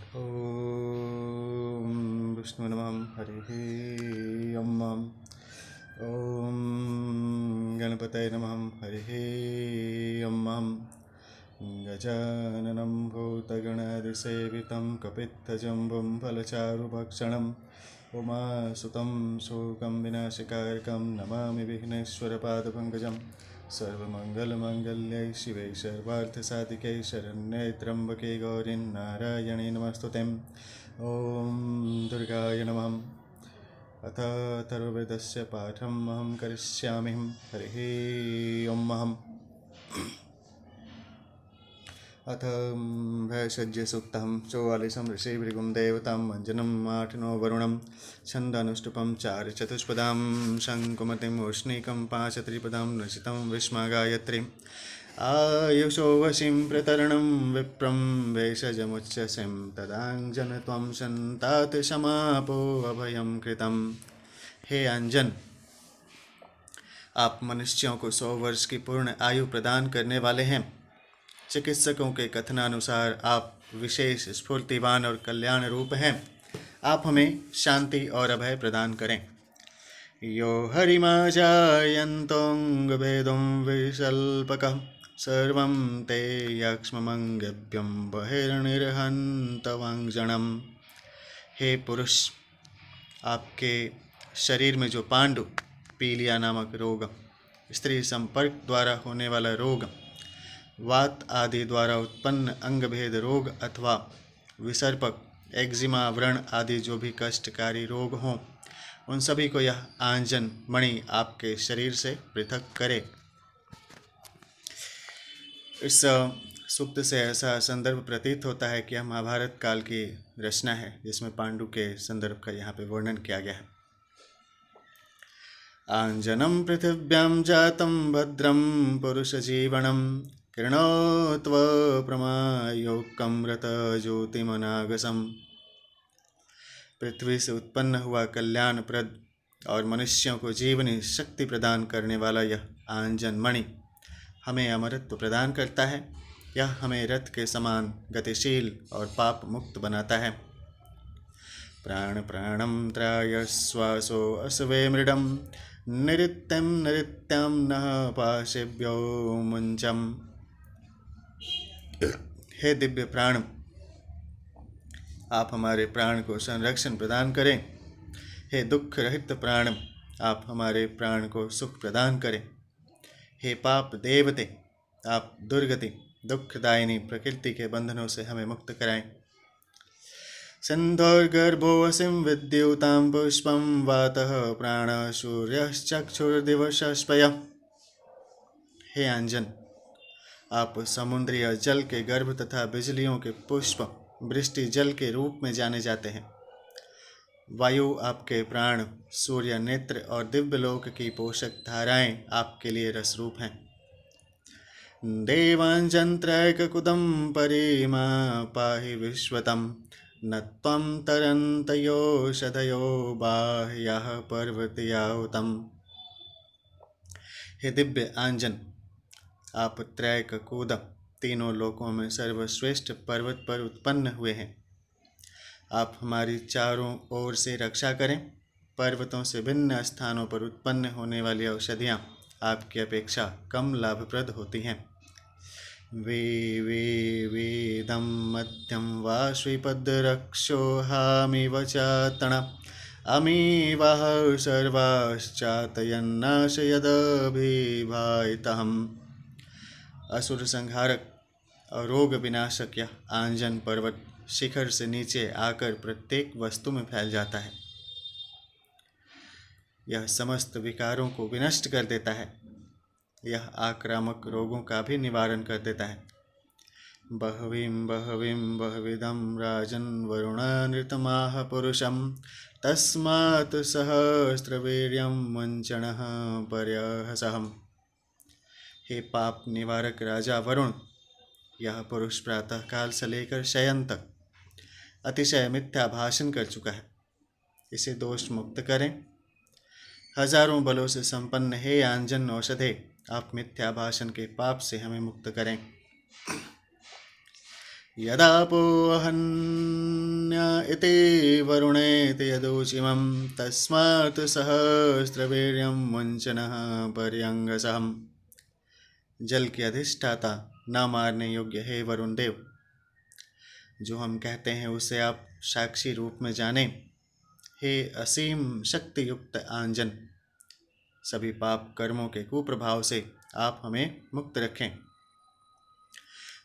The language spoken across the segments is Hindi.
ॐ विष्णु नमः हरिः ॐ ॐ गणपतये नमः हरिः ॐ गजाननं भूतगणादिसेवितं कपित्थजम्बुं फलचारुभक्षणम् उमासुतं शोकं विनाशकारकं नमामि विघ्नेश्वरपादपङ्कजं सर्वमङ्गलमाङ्गल्ये शिवे सर्वार्थसाधिके शरण्ये त्र्यम्बके गौरी नारायणे नमस्तुते। ॐ दुर्गाय नमः। अथ अथर्ववेदस्य पाठम् अहं करिष्यामि। हरिः ॐ। अथ भैषज्यसूक्तं 44 ऋषिभृगुं देवतां मञ्जनं माठिनो वरुणं छन्दानुष्टुपं चारुचतुष्पदां शङ्कुमतिम् उष्णीकं पाशत्रिपदां नशितं विस्मा गायत्रीम् आयुषो वशीं प्रतरणं विप्रं भेषजमुच्चसिं तदाञ्जन त्वं सन्तात समापो अभयं कृतं। हे अंजन, आप मनुष्यों को 100 वर्ष की पूर्ण आयु प्रदान करने वाले हैं। चिकित्सकों के कथनानुसार आप विशेष स्फूर्तिवान और कल्याण रूप हैं। आप हमें शांति और अभय प्रदान करें। यो हरिमा जायन्तोऽङ्गभेदं विशल्पकः सर्वं ते यक्ष्ममङ्गभ्यं बहिर्निर्हन्तवाङ्जनम्। हे पुरुष, आपके शरीर में जो पांडु, पीलिया नामक रोग, स्त्री संपर्क द्वारा होने वाला रोग, वात आदि द्वारा उत्पन्न अंगभेद रोग अथवा विसर्पक, एक्जिमा, व्रण आदि जो भी कष्टकारी रोग हों, उन सभी को यह आंजन मणि आपके शरीर से पृथक करे। इस सूक्त से ऐसा संदर्भ प्रतीत होता है कि यह महाभारत काल की रचना है, जिसमें पांडु के संदर्भ का यहाँ पे वर्णन किया गया है। आंजनं पृथिव्यां जातं भद्रं पुरुषजीवनं कृणोत्व प्रमायोक्कमृत ज्योतिमनागसम। पृथ्वी से उत्पन्न हुआ कल्याणप्रद और मनुष्यों को जीवनी शक्ति प्रदान करने वाला यह आंजन मणि हमें अमरत्व प्रदान करता है। यह हमें रथ के समान गतिशील और पाप मुक्त बनाता है। प्राण प्राणं त्रायश्वासो अस्वे मृडं निरित्यं निरित्यं नः पाशेभ्यो मुञ्चम्। हे दिव्य प्राण, आप हमारे प्राण को संरक्षण प्रदान करें। हे दुख रहित प्राण, आप हमारे प्राण को सुख प्रदान करें। हे पाप देवते, आप दुर्गति दुखदायिनी प्रकृति के बंधनों से हमें मुक्त कराएं। सिन्धोर्गर्भोऽसिं विद्युतां पुष्पं वातः प्राणः सूर्यश्चक्षुर्दिवसस्पयः। हे अंजन, आप समुद्री जल के गर्भ तथा बिजलियों के पुष्प वृष्टि जल के रूप में जाने जाते हैं। वायु आपके प्राण, सूर्य नेत्र और दिव्यलोक की पोषक धाराएं आपके लिए रसरूप हैं। देवाञ्जन्त्रैककुदं परिमा पाहि विश्वतं न त्वं तरन्तयोषधयो बाह्यः पर्वतयाहुतम्। हे दिव्य आंजन, आप त्रैककूद, तीनों लोकों में सर्वश्रेष्ठ पर्वत पर उत्पन्न हुए हैं। आप हमारी चारों ओर से रक्षा करें। पर्वतों से भिन्न स्थानों पर उत्पन्न होने वाली औषधियाँ आपकी अपेक्षा कम लाभप्रद होती हैं। वेदं मध्यं वा श्रीपद्रक्षोहामिव चातण अमीवाह सर्वाश्चातयन्नाशयदभिभायितहम्। असुर संहारक और रोग विनाशक यह आंजन पर्वत शिखर से नीचे आकर प्रत्येक वस्तु में फैल जाता है। यह समस्त विकारों को विनष्ट कर देता है। यह आक्रामक रोगों का भी निवारण कर देता है। बहवीं बहवीं बहविदं राजन वरुणानृतमाह पुरुषं तस्मात् सहस्रवीर्यं वंचनः पर्यहसहम्। हे पाप निवारक राजा वरुण, यह पुरुष प्रातः काल से लेकर शयन तक अतिशय मिथ्या भाषण कर चुका है। इसे दोष मुक्त करें। हजारों बलों से संपन्न हे आंजन औषधे, आप मिथ्या भाषण के पाप से हमें मुक्त करें। यदापोहन् इति वरुणेति यदोचिमं तस्मात् सहस्रवीर्यं मुञ्चनः पर्यंगसहम्। जल के अधिष्ठाता, न मारने योग्य हे वरुण देव, जो हम कहते हैं उसे आप साक्षी रूप में जाने। हे असीम शक्ति युक्त आंजन, सभी पाप कर्मों के कुप्रभाव से आप हमें मुक्त रखें।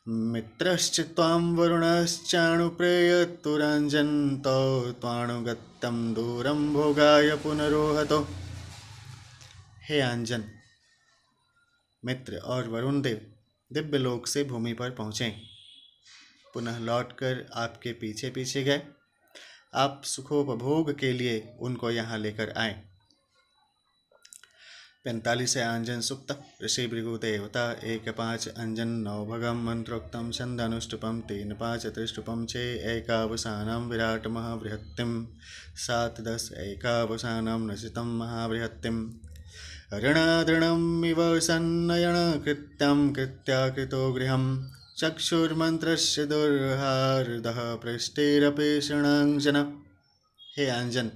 मित्रश्च त्वां वरुणश्चाणुप्रेयतुराञ्जन्तो त्वाणुगत्यं दूरं भोगाय पुनरोहतो। हे आंजन, मित्र और वरुण देव दिव्य लोक से भूमि पर पहुँचे, पुनः लौटकर आपके पीछे पीछे गए। आप सुखोपभोग के लिए उनको यहाँ लेकर आए। 45 आंजन सुक्त। ऋषि भृगुदेवता 1-5 अंजन नवभगम मंत्रोक्तम छंदानुष्टुपम 3-5 त्रिष्टुपम 6 एकावसानम विराट महाबृहत्तिम 7-10 एकावसानम नशितम महाबृहत्तिम ऋणादृणम इव सन्नयन कृत्यं कृत्याकृतो गृहं चक्षुर्मंत्रस्य दुर्हार्दः पृष्ठेरपि शृणांजन। हे आंजन,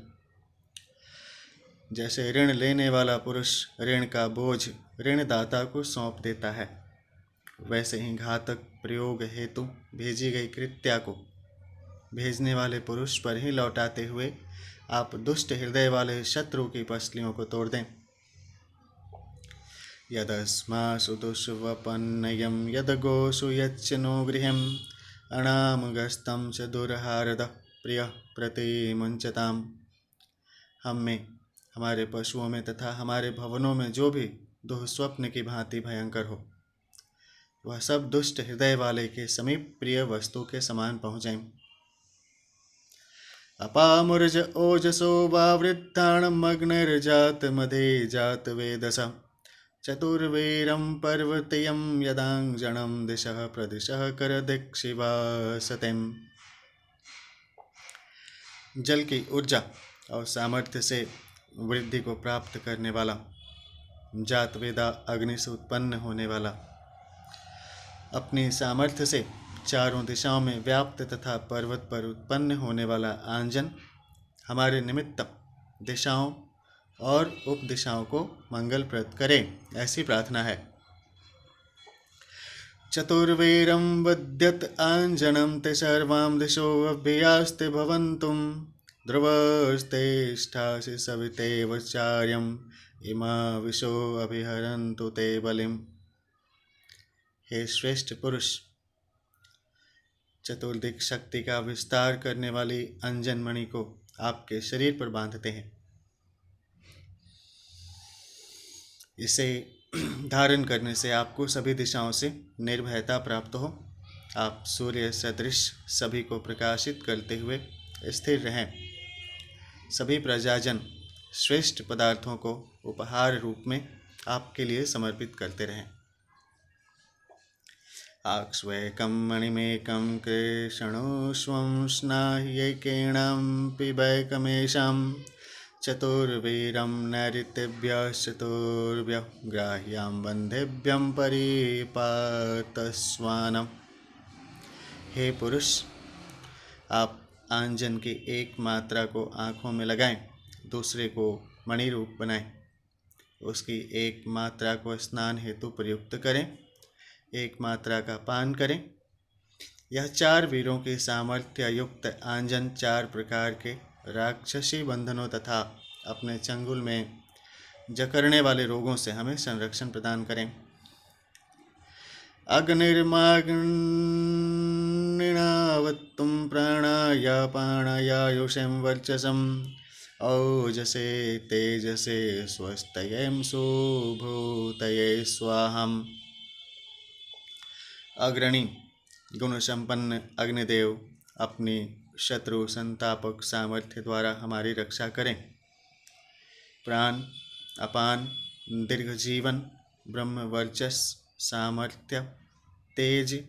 जैसे ऋण लेने वाला पुरुष ऋण का बोझ ऋणदाता को सौंप देता है, वैसे ही घातक प्रयोग हेतु भेजी गई कृत्या को भेजने वाले पुरुष पर ही लौटाते हुए आप दुष्ट हृदय वाले शत्रु की पसलियों को तोड़ दें। यदस्मासु दुष्वपन्नयं यदगोषु यच्च नो गृहम् अनामगस्तं च दुर्हारदः प्रियः प्रतिमुञ्चताम्। हम में, हमारे पशुओं में तथा हमारे भवनों में जो भी दुःस्वप्न की भांति भयंकर हो, वह सब दुष्ट हृदय वाले के समीप प्रिय वस्तु के समान पहुँचें। अपामुर्ज ओजसो वावृद्धाणमग्निर्जात मधे जात वेदस चतुर्वीरं पर्वतीयं यदांजनं दिशः प्रदिशः करदिक्षिवासतिम्। जल की ऊर्जा और सामर्थ्य से वृद्धि को प्राप्त करने वाला, जातवेदा अग्नि से उत्पन्न होने वाला, अपनी सामर्थ्य से चारों दिशाओं में व्याप्त तथा पर्वत पर उत्पन्न होने वाला आंजन हमारे निमित्त दिशाओं और उपदिशाओं को मंगलप्रद करे, ऐसी प्रार्थना है। चतुर्वीरं वद्यत आंजनं ते सर्वां दिशो अभ्यास्ते भवन्तुं ध्रुवस्तेष्ठासि सवितेवचार्यं इमा विशो अभिहरन्तु ते बलिम्। हे श्रेष्ठ पुरुष, चतुर्दिक शक्ति का विस्तार करने वाली अंजन मणि को आपके शरीर पर बांधते हैं। इसे धारण करने से आपको सभी दिशाओं से निर्भयता प्राप्त हो। आप सूर्य सदृश सभी को प्रकाशित करते हुए स्थिर रहें। सभी प्रजाजन श्रेष्ठ पदार्थों को उपहार रूप में आपके लिए समर्पित करते रहें। आक्ष्वैकं मणिमेकं कृष्णोष्वं स्नाह्यैकेणां पिबैकमेषां चतुर्वीरं नैऋत्यभ्यश्चतुर्भ्यः ग्राह्यां बन्धेभ्यं परिपातस्वानम्। हे पुरुष, आप आंजन की एक मात्रा को आँखों में लगाएं, दूसरे को मणि रूप बनाएं, उसकी एक मात्रा को स्नान हेतु प्रयुक्त करें, एक मात्रा का पान करें। यह 4 वीरों के सामर्थ्य युक्त आंजन 4 प्रकार के राक्षसी बंधनों तथा अपने चंगुल में जकड़ने वाले रोगों से हमें संरक्षण प्रदान करें। अग्निर्माग्निनावत्तुं प्राणायापानायायुषं वर्चसं ओजसे तेजसे स्वस्तये सुभूतये स्वाहम्। अग्रणी गुण संपन्न अग्निदेव अपनी शत्रु संतापक सामर्थ्य द्वारा हमारी रक्षा करें। प्राण, अपान, दीर्घ जीवन, ब्रह्म वर्चस, सामर्थ्य, तेज,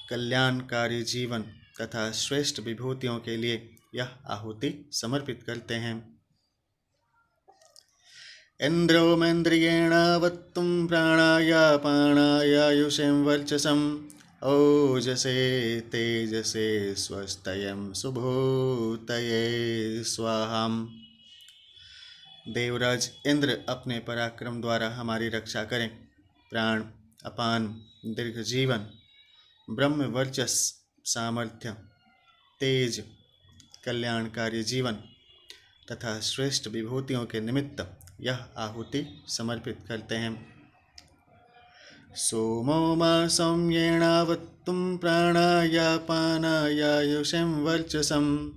कल्याणकारी जीवन तथा श्रेष्ठ विभूतियों के लिए यह आहुति समर्पित करते हैं। इन्द्रोमेन्द्रियेणावत्तुं प्राणायापानायायुषं वर्चसं ओजसे तेजसे स्वस्तयं सुभूतये स्वाहाम। देवराज इंद्र अपने पराक्रम द्वारा हमारी रक्षा करें। प्राण, अपान, दीर्घ जीवन, ब्रह्म वर्चस, सामर्थ्य, तेज, कल्याणकारी जीवन तथा श्रेष्ठ विभूतियों के निमित्त यह आहुति समर्पित करते हैं। सोमो मा सौम्येणावत्तुं प्राणायापानायायुषं वर्चसम्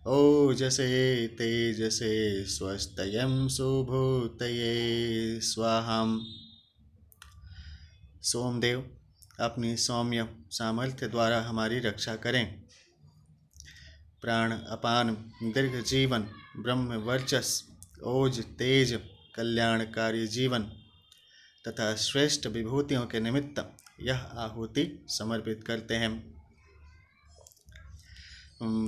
ओजसे तेजसे स्वस्तयं सुभूतये स्वाहाम। सोमदेव अपनी सौम्य सामर्थ्य द्वारा हमारी रक्षा करें। प्राण, अपान, दीर्घ जीवन, ब्रह्म वर्चस, ओज, तेज, कल्याणकारी जीवन तथा श्रेष्ठ विभूतियों के निमित्त यह आहुति समर्पित करते हैं।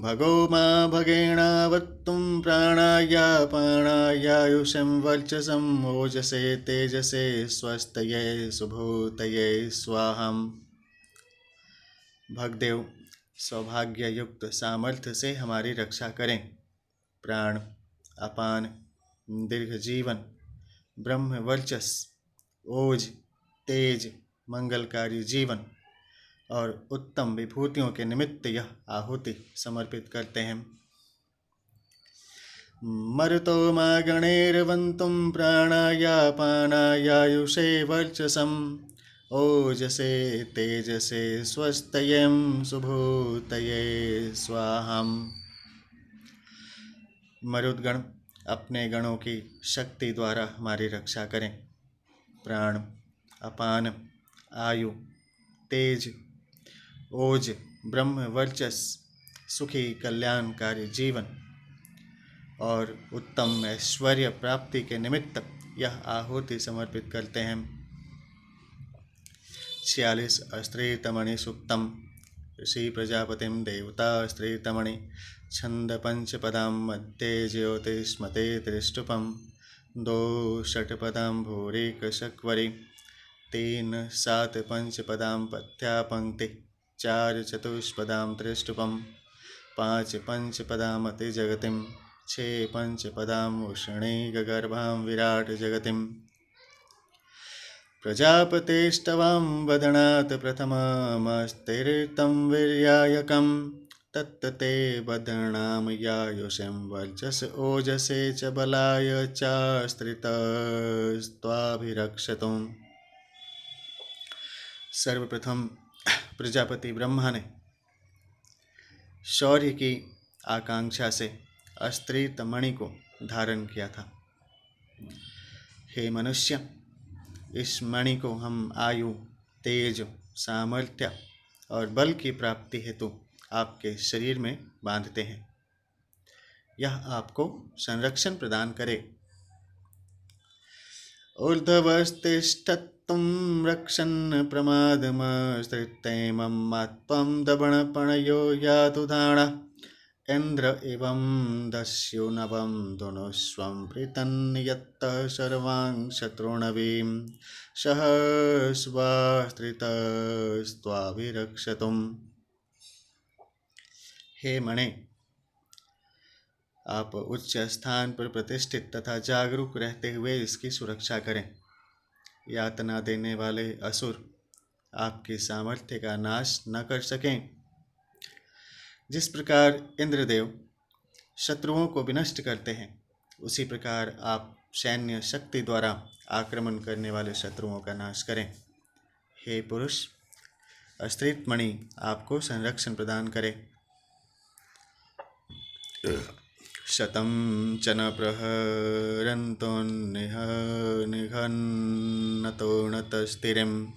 भगो मा भगेणावत्तुं प्राणायापानायायुषं वर्चसं ओजसे तेजसे स्वस्तये सुभूतये स्वाहम्। भगदेव सौभाग्य युक्त सामर्थ्य से हमारी रक्षा करें। प्राण, अपान, दीर्घ जीवन, ब्रह्म वर्चस, ओज, तेज, मंगलकारी जीवन और उत्तम विभूतियों के निमित्त यह आहुति समर्पित करते हैं। मरुतो मा गणैर्वन्तुं प्राणायापानायायुषे वर्चसम् ओजसे तेजसे स्वस्तयं सुभूतये स्वाहाम। मरुदगण अपने गणों की शक्ति द्वारा हमारी रक्षा करें। प्राण, अपान, आयु, तेज, ओज, ब्रह्म वर्चस, सुखी कल्याणकारी जीवन और उत्तम ऐश्वर्य प्राप्ति के निमित्त यह आहुति समर्पित करते हैं। 46 अस्त्रीतमणि सुक्तम। ऋषि प्रजापतिम देवता स्त्रीतमणि छंद पंचपदां मध्ये ज्योतिष्मते त्रिष्टुपम 2 षट्पदां भूरिकशक्वरी 3 7 पंचपदां पथ्या पंक्ति 4 चतुष्पदां त्रिष्टुपम 5 पंचपदां अति जगतिम 6 पंचपदां उष्णी गगर्भां विराट जगतिम। प्रजापतेस्तवां वदनात् प्रथममस्तीर्तं वीर्यायकं तत्ते बध्नाम यायुषं वर्चस ओजसे च बलाय चास्त्रितस्त्वाभिरक्षतुम्। सर्वप्रथम प्रजापति ब्रह्मा ने शौर्य की आकांक्षा से अस्त्रित मणि को धारण किया था। हे मनुष्य, इस मणि को हम आयु, तेज, सामर्थ्य और बल की प्राप्ति हेतु आपके शरीर में बांधते हैं। यह आपको संरक्षण प्रदान करे। ऊर्ध्वस्तिष्ठत्वं रक्षन् प्रमादमस्त्रितैमं दबणपणयो यातु धाणा इंद्र एवं दस्यु नवं धनुष्वं प्रीतन्यत्तः सर्वां शत्रुणवीं सहस्वास्त्रितस्त्वाभिरक्षतुम्। हे मणे, आप उच्च स्थान पर प्रतिष्ठित तथा जागरूक रहते हुए इसकी सुरक्षा करें। यातना देने वाले असुर आपकी सामर्थ्य का नाश न कर सकें। जिस प्रकार इंद्रदेव शत्रुओं को विनष्ट करते हैं, उसी प्रकार आप सैन्य शक्ति द्वारा आक्रमण करने वाले शत्रुओं का नाश करें। हे पुरुष, अस्त्रित मणि आपको संरक्षण प्रदान करे। शतं च न प्रहरन्तोऽनिघन्नतो नतस्थिरं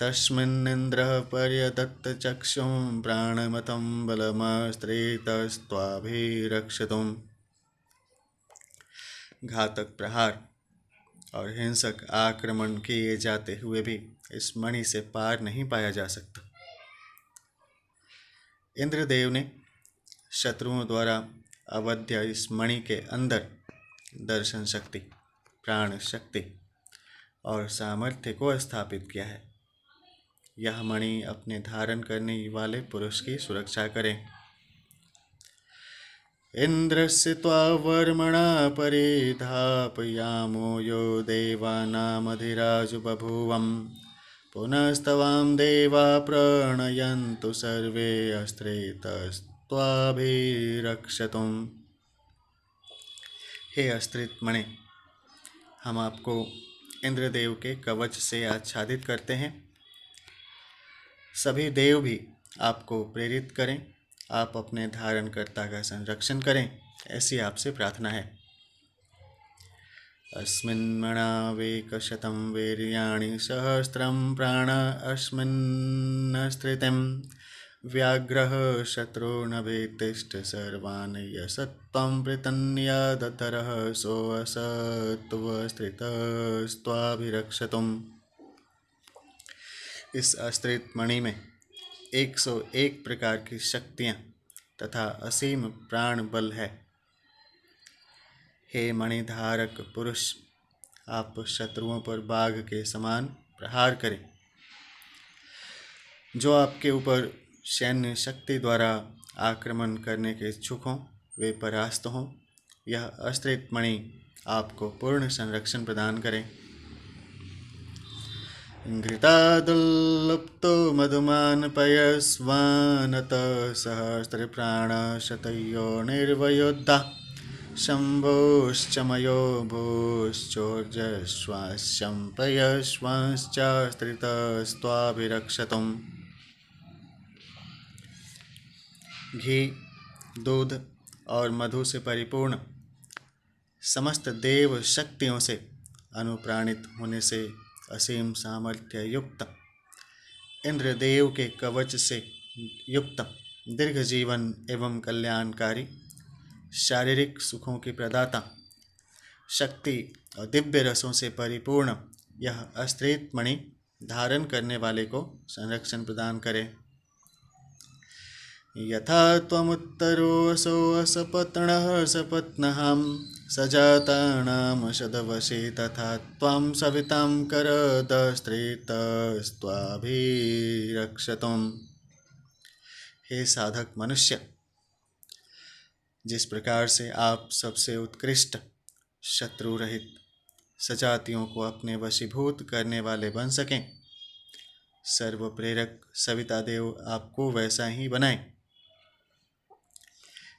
तस्मिन्निन्द्रः पर्यदत्तचक्षुं प्राणमतं बलमस्त्रितस्त्वाभिरक्षतुम्। घातक प्रहार और हिंसक आक्रमण किए जाते हुए भी इस मणि से पार नहीं पाया जा सकता। इंद्रदेव ने शत्रुओं द्वारा अवध्य इस मणि के अंदर दर्शन शक्ति, प्राण शक्ति और सामर्थ्य को स्थापित किया है। यह मणि अपने धारण करने वाले पुरुष की सुरक्षा करे। इंद्रस्य त्वा वर्मणा परिधापयामो यो देवानामधिराजु बभूवम् पुनस्तवां देवा प्रणयन्तु सर्वे अस्त्रेतस्त्वाभिरक्षतुम्। हे अस्त्रित मणि, हम आपको इंद्रदेव के कवच से आच्छादित करते हैं। सभी देव भी आपको प्रेरित करें, आप अपने धारणकर्ता का संरक्षण करें, ऐसी आपसे प्रार्थना है। अस्मिन्मणावेकशतं वीर्याणि सहस्रं प्राण अस्मिन्नस्त्रितं व्याघ्रः शत्रुर्नभेतिष्ठ सर्वान् यसत्त्वं पृतन्यादधरः सोऽसत्त्वस्त्रितस्त्वाभिरक्षतुम्। इस अस्त्रित मणि में 101 प्रकार की शक्तियाँ तथा असीम प्राण बल है। हे मणिधारक पुरुष, आप शत्रुओं पर बाघ के समान प्रहार करें। जो आपके ऊपर सैन्य शक्ति द्वारा आक्रमण करने के इच्छुक हों, वे परास्त हों। यह अस्त्रित मणि आपको पूर्ण संरक्षण प्रदान करें। घृतादुल्लुप्तो मधुमान् पयस्वानत सहस्रप्राणशतयो निर्वयोद्धा शम्भोश्चमयो भूश्चोर्जस्वास्यं पयस्वांश्चास्त्रितस्त्वाभिरक्षतुम्। घी, दूध और मधु से परिपूर्ण समस्त देव शक्तियों से अनुप्राणित होने से असीम सामर्थ्य युक्त इंद्रदेव के कवच से युक्त दीर्घ जीवन एवं कल्याणकारी शारीरिक सुखों की प्रदाता शक्ति और दिव्य रसों से परिपूर्ण यह अस्त्रित मणि धारण करने वाले को संरक्षण प्रदान करे। यथा त्वमुत्तरोऽसो असपत्नः सपत्नहां सजातानां शतवशे तथा त्वां सवितां करदस्त्रितस्त्वाभिरक्षतुम्। हे साधक मनुष्य, जिस प्रकार से आप सबसे उत्कृष्ट शत्रु रहित सजातियों को अपने वशीभूत करने वाले बन सकें, सर्व प्रेरक सविता देव आपको वैसा ही बनाए।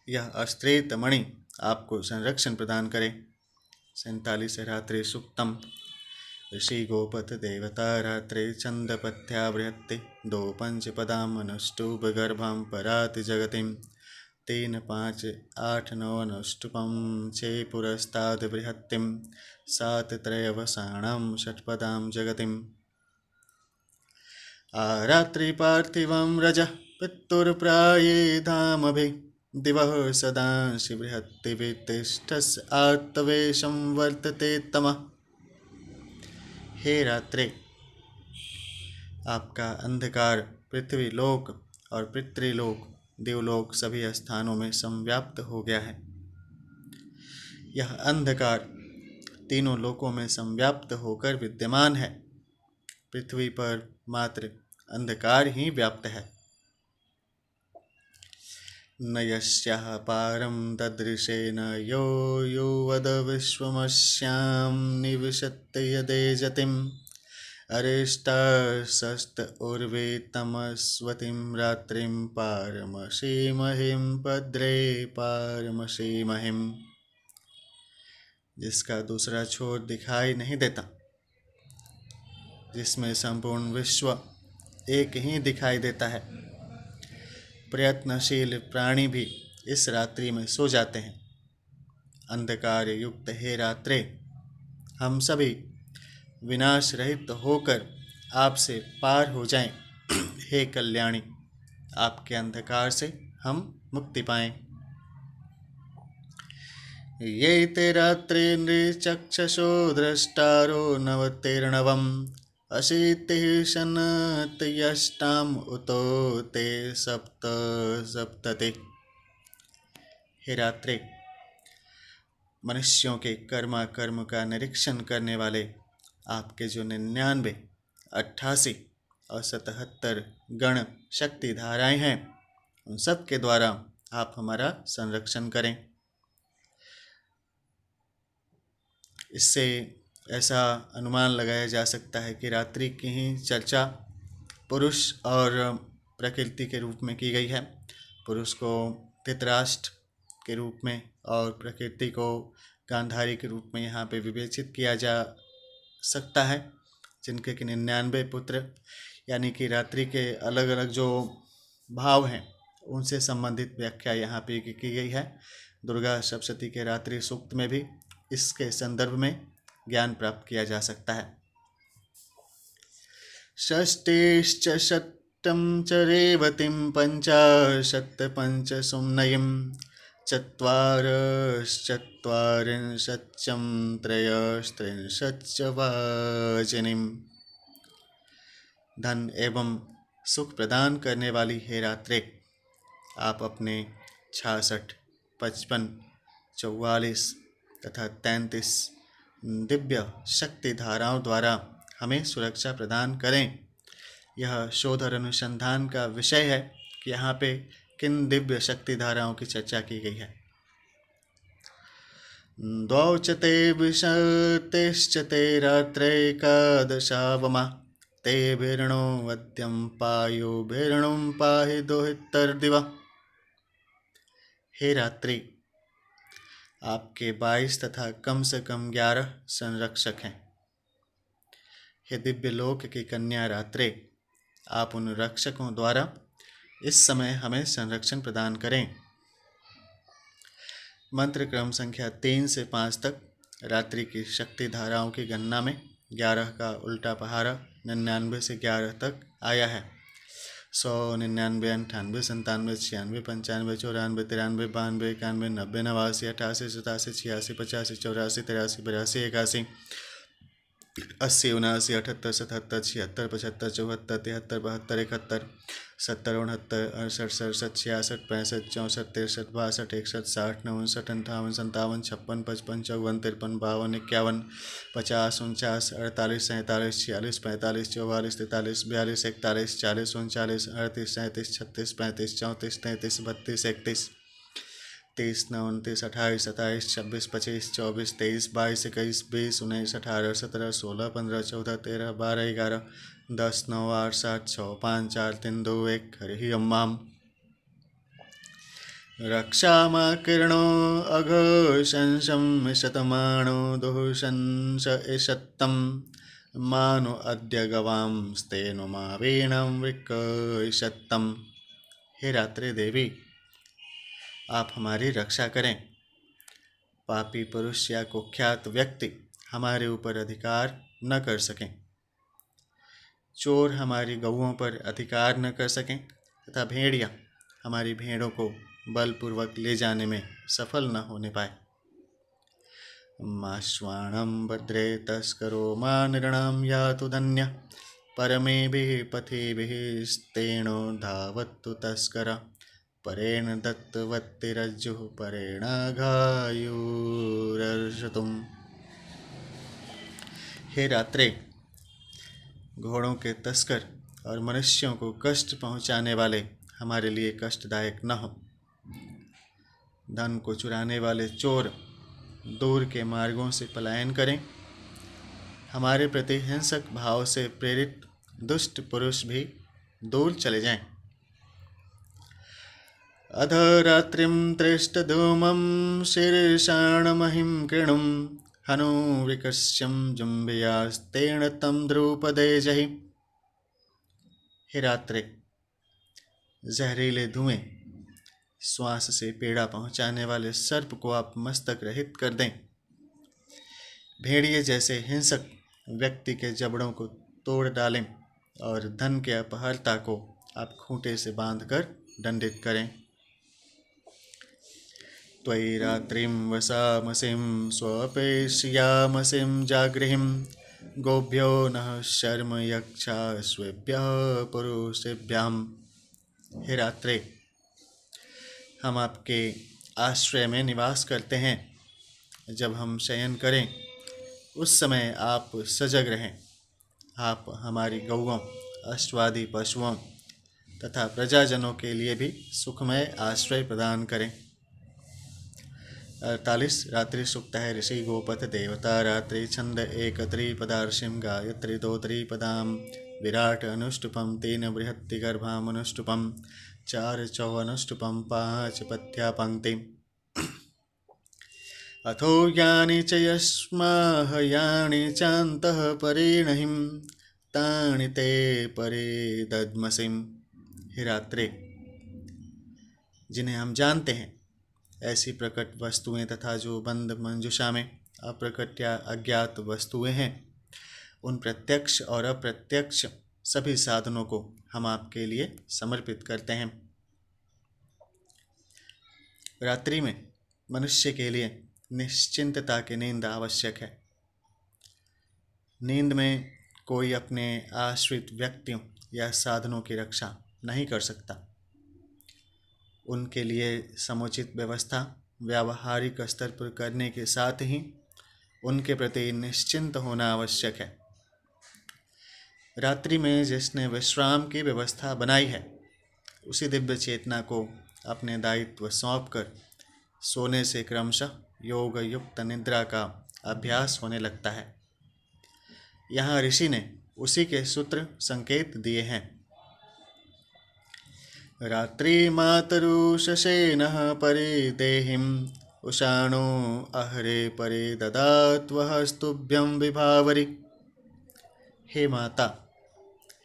यह अस्त्रेत मणि आपको संरक्षण प्रदान करे। 47 रात्रि सुक्तम। ऋषि गोपथ देवता रात्रे छंदपथ्या बृहत्ति दो पंचपदाम अनुष्टुप गर्भम पराति जगतिम 3 5 8 9 अनुष्टुपम 6 पुरस्ताद बृहत्तिम 7 त्रयवसाणम षट्पदाम जगतिम। आरात्रि पार्थिवं रजः पितुर्प्राये धामभि दिवः सदांशि बृहत्तिवितिष्ठस् आत्तवेशं वर्तते तमः। हे रात्रे, आपका अंधकार पृथ्वी लोक और पितृलोक देवलोक सभी स्थानों में संव्याप्त हो गया है। यह अंधकार तीनों लोकों में संव्याप्त होकर विद्यमान है। पृथ्वी पर मात्र अंधकार ही व्याप्त है। न यस्याः पारं ददृशेन यो युवद विश्वमस्यां निविशत्य यदेजतिम् अरिष्टाशस्त उर्वे तमस्वतीं रात्रिं पारमसीमहिं भद्रे पारमसीमहिं। जिसका दूसरा छोर दिखाई नहीं देता, जिसमें संपूर्ण विश्व एक ही दिखाई देता है। प्रयत्नशील प्राणी भी इस रात्रि में सो जाते हैं। अंधकार युक्त हे रात्रे, हम सभी विनाश रहित होकर आपसे पार हो जाएं। हे कल्याणी, आपके अंधकार से हम मुक्ति पाएं। ये ते रात्रे नृचक्षसो द्रष्टारो नवतिर्नवम् अशीतिः शनत्यष्टाम उतो ते सप्त सप्तति। हे रात्रे, मनुष्यों के कर्मा कर्म का निरीक्षण करने वाले आपके जो 99, 88 और 77 गण शक्ति धाराएं हैं, उन सब के द्वारा आप हमारा संरक्षण करें। इससे ऐसा अनुमान लगाया जा सकता है कि रात्रि की ही चर्चा पुरुष और प्रकृति के रूप में की गई है। पुरुष को धृतराष्ट्र के रूप में और प्रकृति को गांधारी के रूप में यहाँ पे विवेचित किया जा सकता है, जिनके कि 99 पुत्र, यानी कि रात्रि के अलग अलग जो भाव हैं उनसे संबंधित व्याख्या यहाँ पे की गई है। दुर्गा सप्तशती के रात्रि सूक्त में भी इसके संदर्भ में ज्ञान प्राप्त किया जा सकता है। षष्टिश्च शतं च रेवतीं पंचाशत् पंच सुम्नयीं चत्वारश्चत्वारिंशच्चं त्रयस्त्रिंशच्च वाजिनीं। धन एवं सुख प्रदान करने वाली हे रात्रे, आप अपने 66, 55, 44 तथा 33 दिव्य शक्ति धाराओं द्वारा हमें सुरक्षा प्रदान करें। यह शोध और अनुसंधान का विषय है कि यहाँ पे किन दिव्य शक्ति धाराओं की चर्चा की गई है। द्वौ च ते विशतिश्च ते रात्रैकादशावमा ते भीर्णो वद्यं पायो भीर्णुं पाहि दोहितर्दिवा। हे रात्रि, आपके 22 तथा कम से कम 11 संरक्षक हैं। हे दिव्य लोक की कन्या रात्रे, आप उन रक्षकों द्वारा इस समय हमें संरक्षण प्रदान करें। मंत्र क्रम संख्या 3 से 5 तक रात्रि की शक्ति धाराओं की गणना में 11 का उल्टा पहाड़ा 99 से 11 तक आया है। 100, 99, 98, 97, 96, 95, 94, 93, 92, 91, 90, 89, 88, 87, 86, 85, 84, 83, 82, 81, 80, 79, 78, 77, 76, 75, 74, 73, 72, 71, 70, 69, 68, 67, 66, 67, 64, 63, 61, 62, 60, 59, 57, 56, 54, 53, 52, 51, 50, 49, 48, 47, 46, 45, 44, 43, 42, 41, 40, 39, 38, 37, 36, 35, 34, 33, 32, 31, 30, 29, 28, 27, 26, 25, 24, 23, 22, 21, 20, 19, 18, 17, 16, 15, 14, 13, 12, 11, 10, 9, 8, 7, 6, 5, 4, 3, 2, 1। हरि ओम। रक्षामाकीर्णो अघोषंसं शतमानो दुःशंस ईशत्तं मानो अद्य गवां स्तेनो मावीणं विकशत्तम्। हे रात्रि देवी, आप हमारी रक्षा करें। पापी पुरुष या कुख्यात व्यक्ति हमारे ऊपर अधिकार न कर सकें, चोर हमारी गऊओं पर अधिकार न कर सकें तथा भेड़िया हमारी भेड़ों को बलपूर्वक ले जाने में सफल न होने पाए। माश्वाणं भद्रे तस्करो मा नृणां यातु धन्य परमेभिः पथिभिः स्तेनो धावत्तु तस्कर परेण दत्तवत्तिरज्जुः परेण घायुरर्षतुम्। हे रात्रे, घोड़ों के तस्कर और मनुष्यों को कष्ट पहुँचाने वाले हमारे लिए कष्टदायक न हो। धन को चुराने वाले चोर दूर के मार्गों से पलायन करें। हमारे प्रति हिंसक भाव से प्रेरित दुष्ट पुरुष भी दूर चले जाएं। अधरात्रिं त्रिष्टधूमं शीर्षाणमहिं कृणुं हनुविकस्यं जुम्बियास्तेन तं द्रुपदे जहि। हे रात्रे, जहरीले धुएं श्वास से पीड़ा पहुँचाने वाले सर्प को आप मस्तक रहित कर दें। भेड़िए जैसे हिंसक व्यक्ति के जबड़ों को तोड़ डालें और धन के अपहर्ता को आप खूंटे से बांधकर दंडित करें। त्वयि रात्रिं वसामसिं स्वपेष्यामसिं जागृहिं गोभ्यो नः शर्म यक्षास्वेभ्यः पुरुषेभ्यां। हे रात्रे, हम आपके आश्रय में निवास करते हैं। जब हम शयन करें उस समय आप सजग रहें। आप हमारी गौओं अश्वादि पशुओं तथा प्रजाजनों के लिए भी सुखमय आश्रय प्रदान करें। 48 रात्रि सूक्त है। ऋषि गोपथ देवता रात्रि छंद एक त्रिपदार्षिम गायत्री दो त्रिपदां विराट अनुष्टुपम तीन बृहत्ति गर्भाम अनुष्टुपम चार चौ अनुष्टुपम पाँच पथ्या पंक्ति। अथो यानि च यस्माह यानि चान्तः परिणहिं तानि ते परे दद्मसिं। हे रात्रे, जिन्हें हम जानते हैं ऐसी प्रकट वस्तुएं तथा जो बंद मंजुषा में अप्रकट या अज्ञात वस्तुएं हैं, उन प्रत्यक्ष और अप्रत्यक्ष सभी साधनों को हम आपके लिए समर्पित करते हैं। रात्रि में मनुष्य के लिए निश्चिंतता की नींद आवश्यक है। नींद में कोई अपने आश्रित व्यक्तियों या साधनों की रक्षा नहीं कर सकता। उनके लिए समुचित व्यवस्था व्यावहारिक स्तर पर करने के साथ ही उनके प्रति निश्चिंत होना आवश्यक है। रात्रि में जिसने विश्राम की व्यवस्था बनाई है, उसी दिव्य चेतना को अपने दायित्व सौंपकर सोने से क्रमशः योग युक्त निद्रा का अभ्यास होने लगता है। यहाँ ऋषि ने उसी के सूत्र संकेत दिए हैं। रात्रि मातरुषसेनः परे देहिं उषाणो अहरे परे ददात्वः स्तुभ्यं विभावरी। हे माता,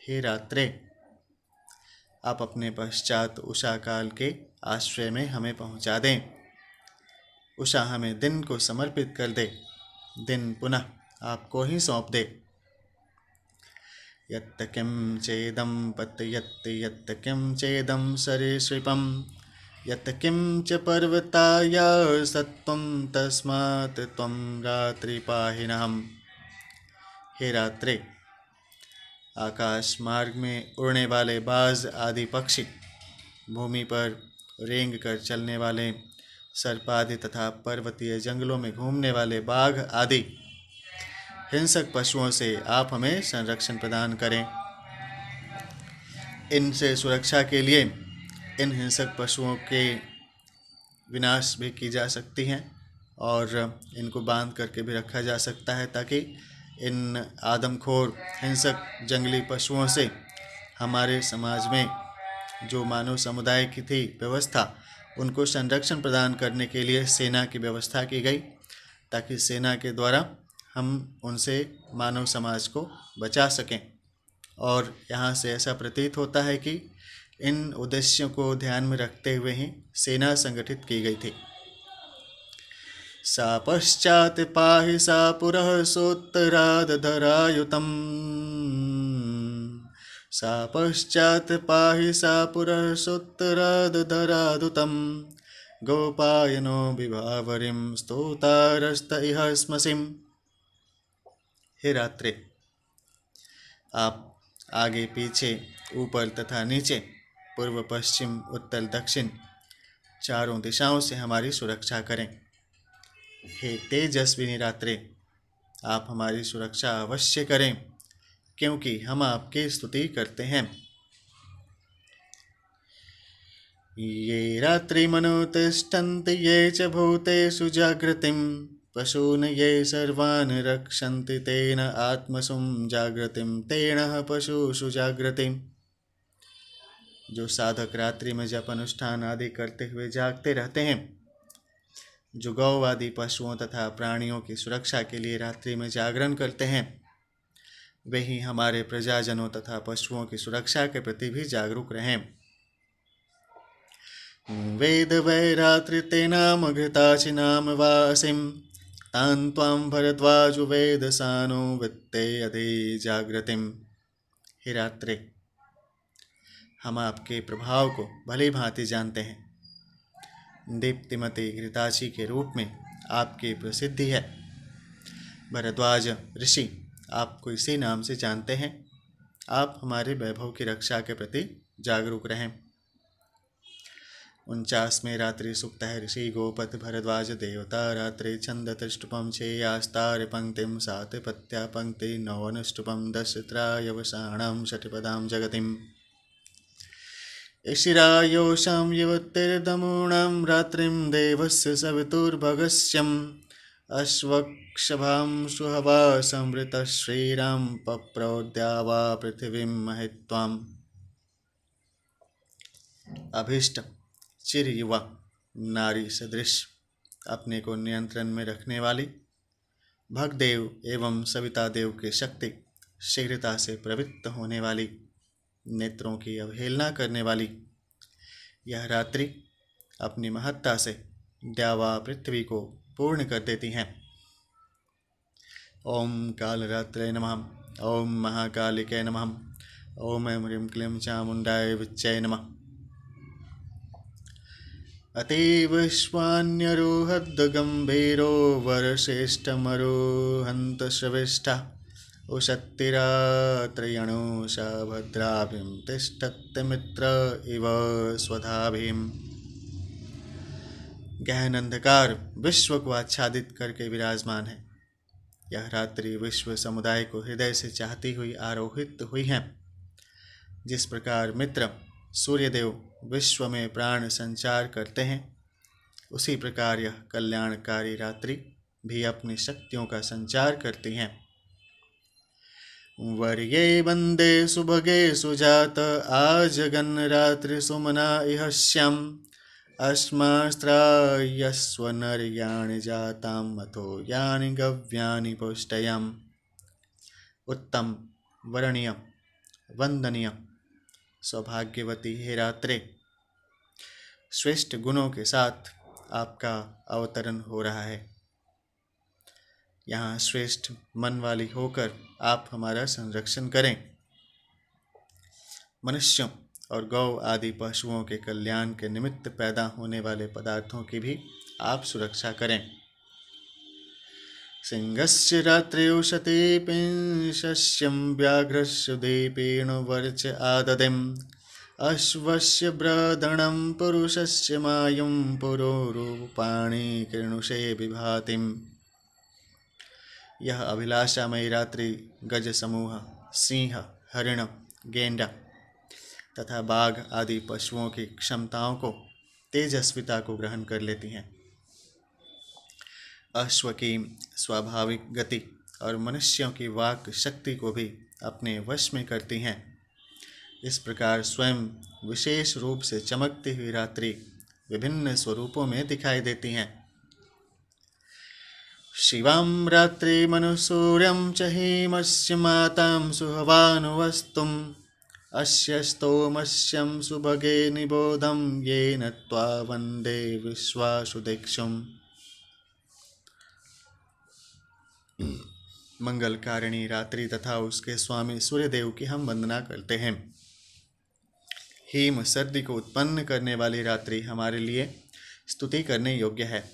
हे रात्रे, आप अपने पश्चात उषा काल के आश्रय में हमें पहुँचा दें। उषा हमें दिन को समर्पित कर दे, दिन पुनः आपको ही सौंप दे। यत्त किं चेदं पतयत्ति यत्त किं चेदं सरीसृपं यत्त किं च पर्वताय सत्त्वं तस्मात् त्वं रात्रि पाहि नः। हे रात्रे, आकाश मार्ग में उड़ने वाले बाज आदि पक्षी, भूमि पर रेंग कर चलने वाले सर्पादि तथा पर्वतीय जंगलों में घूमने वाले बाघ आदि हिंसक पशुओं से आप हमें संरक्षण प्रदान करें। इनसे सुरक्षा के लिए इन हिंसक पशुओं के विनाश भी की जा सकती हैं और इनको बांध करके भी रखा जा सकता है, ताकि इन आदमखोर हिंसक जंगली पशुओं से हमारे समाज में जो मानव समुदाय की थी व्यवस्था, उनको संरक्षण प्रदान करने के लिए सेना की व्यवस्था की गई, ताकि सेना के द्वारा हम उनसे मानव समाज को बचा सकें। और यहाँ से ऐसा प्रतीत होता है कि इन उद्देश्यों को ध्यान में रखते हुए ही सेना संगठित की गई थी। सा पश्चात पाहि सा पुरः सोत्तराद धरायुतम् सा पश्चात पाहि सा पुरः सोत्तराद धरादुतम् गोपायनो विभावरीं स्तोतारस्त इह स्मसिम्। हे रात्रे, आप आगे पीछे ऊपर तथा नीचे पूर्व पश्चिम उत्तर दक्षिण चारों दिशाओं से हमारी सुरक्षा करें। हे तेजस्विनी रात्रे, आप हमारी सुरक्षा अवश्य करें, क्योंकि हम आपकी स्तुति करते हैं। ये रात्रिमनुतिष्ठन्ति ये च भूतेषु जागृतिं पशून् ये सर्वान् रक्षन्ति तेन आत्मसुं जागृतिं तेन पशुषु जागृतिं। जो साधक रात्रि में जप अनुष्ठान आदि करते हुए जागते रहते हैं, जो गौ आदि पशुओं तथा प्राणियों की सुरक्षा के लिए रात्रि में जागरण करते हैं, वे ही हमारे प्रजाजनों तथा पशुओं की सुरक्षा के प्रति भी जागरूक रहें। वेद वै रात्रि तेनाम घृताचिनाम वासिम तान त्वां भरद्वाजु वेद सानो वित्ते अधि जागृतिम। हे रात्रे, हम आपके प्रभाव को भली भांति जानते हैं। दीप्तिमती घृताची के रूप में आपकी प्रसिद्धि है। भरद्वाज ऋषि आपको इसी नाम से जानते हैं। आप हमारे वैभव की रक्षा के प्रति जागरूक रहें। 49वें रात्रि सुक्त है ऋषि गोपति भरद्वाज देवता रात्रि छंद त्रिष्टुपम छेयास्तार पंक्तिम सात पत्या पंक्ति नवनुष्टुपम दशत्रायवसाणम षट्पदाम जगतिम ईशिरायोषां युवतिर्दमूणां रात्रिं देवस्य सवितुर्भगस्यम् अश्वक्षभां सुहवा संवृतः श्रीरां पप्रौद्यावा पृथिवीं महित्वाम् अभीष्ट चिर युवा नारी सदृश अपने को नियंत्रण में रखने वाली भगदेव एवं सविता देव की शक्ति शीघ्रता से प्रवृत्त होने वाली नेत्रों की अवहेलना करने वाली यह रात्रि अपनी महत्ता से द्यावा पृथ्वी को पूर्ण कर देती हैं। ओम कालरात्रे नमः। ओम महाकालिके नमः। ओम ह्रीं क्लीं चामुण्डाय विच्चे नमः। अतीविश्वान्यरोहद्गम्भीरो वरश्रेष्ठमरोहन्त श्रविष्ठा उशत्तिरात्रयणुषा भद्राभिं तिष्ठत्यमित्र इव स्वधाभिं। गहन अंधकार विश्व को आच्छादित करके विराजमान है। यह रात्रि विश्व समुदाय को हृदय से चाहती हुई आरोहित हुई है। जिस प्रकार मित्र सूर्यदेव विश्व में प्राण संचार करते हैं, उसी प्रकार यह कल्याणकारी रात्रि भी अपनी शक्तियों का संचार करती हैं। वर्ये वंदे सुभगे सुजात आजगन रात्रि सुमना इह श्याम अस्मास्त्रायस्व नर्याणि जातां मथो यानि गव्यानि पुष्टयाम्। उत्तम, वरणीय, वंदनीय, सौभाग्यवती हे रात्रे, श्रेष्ठ गुणों के साथ आपका अवतरण हो रहा है। यहाँ श्रेष्ठ मन वाली होकर आप हमारा संरक्षण करें। मनुष्यों और गौ आदि पशुओं के कल्याण के निमित्त पैदा होने वाले पदार्थों की भी आप सुरक्षा करें। सिंहस्य रात्र्योषते पिंशस्यं व्याघ्रस्य दीपेण वर्च आददिम् अश्वस्य ब्रदणं पुरुषस्य मायुं पुरोरूपाणि कृणुषे विभातिम्। यह अभिलाषामयी रात्रि गज समूह, सिंह, हरिण, गेंडा तथा बाघ आदि पशुओं की क्षमताओं को, तेजस्विता को ग्रहण कर लेती हैं। अश्व की स्वाभाविक गति और मनुष्यों की वाक शक्ति को भी अपने वश में करती हैं। इस प्रकार स्वयं विशेष रूप से चमकती हुई रात्रि विभिन्न स्वरूपों में दिखाई देती हैं। शिवां रात्रि मनुसूर्यं च हेमस्य मातां सुहवानुवस्तुम् अस्य स्तोमस्यं सुभगे निबोधं येन त्वा वन्दे विश्वासु दिक्षुम्। मंगलकारिणी रात्रि तथा उसके स्वामी सूर्यदेव की हम वंदना करते हैं। हेम सर्दी को उत्पन्न करने वाली रात्रि हमारे लिए स्तुति करने योग्य है।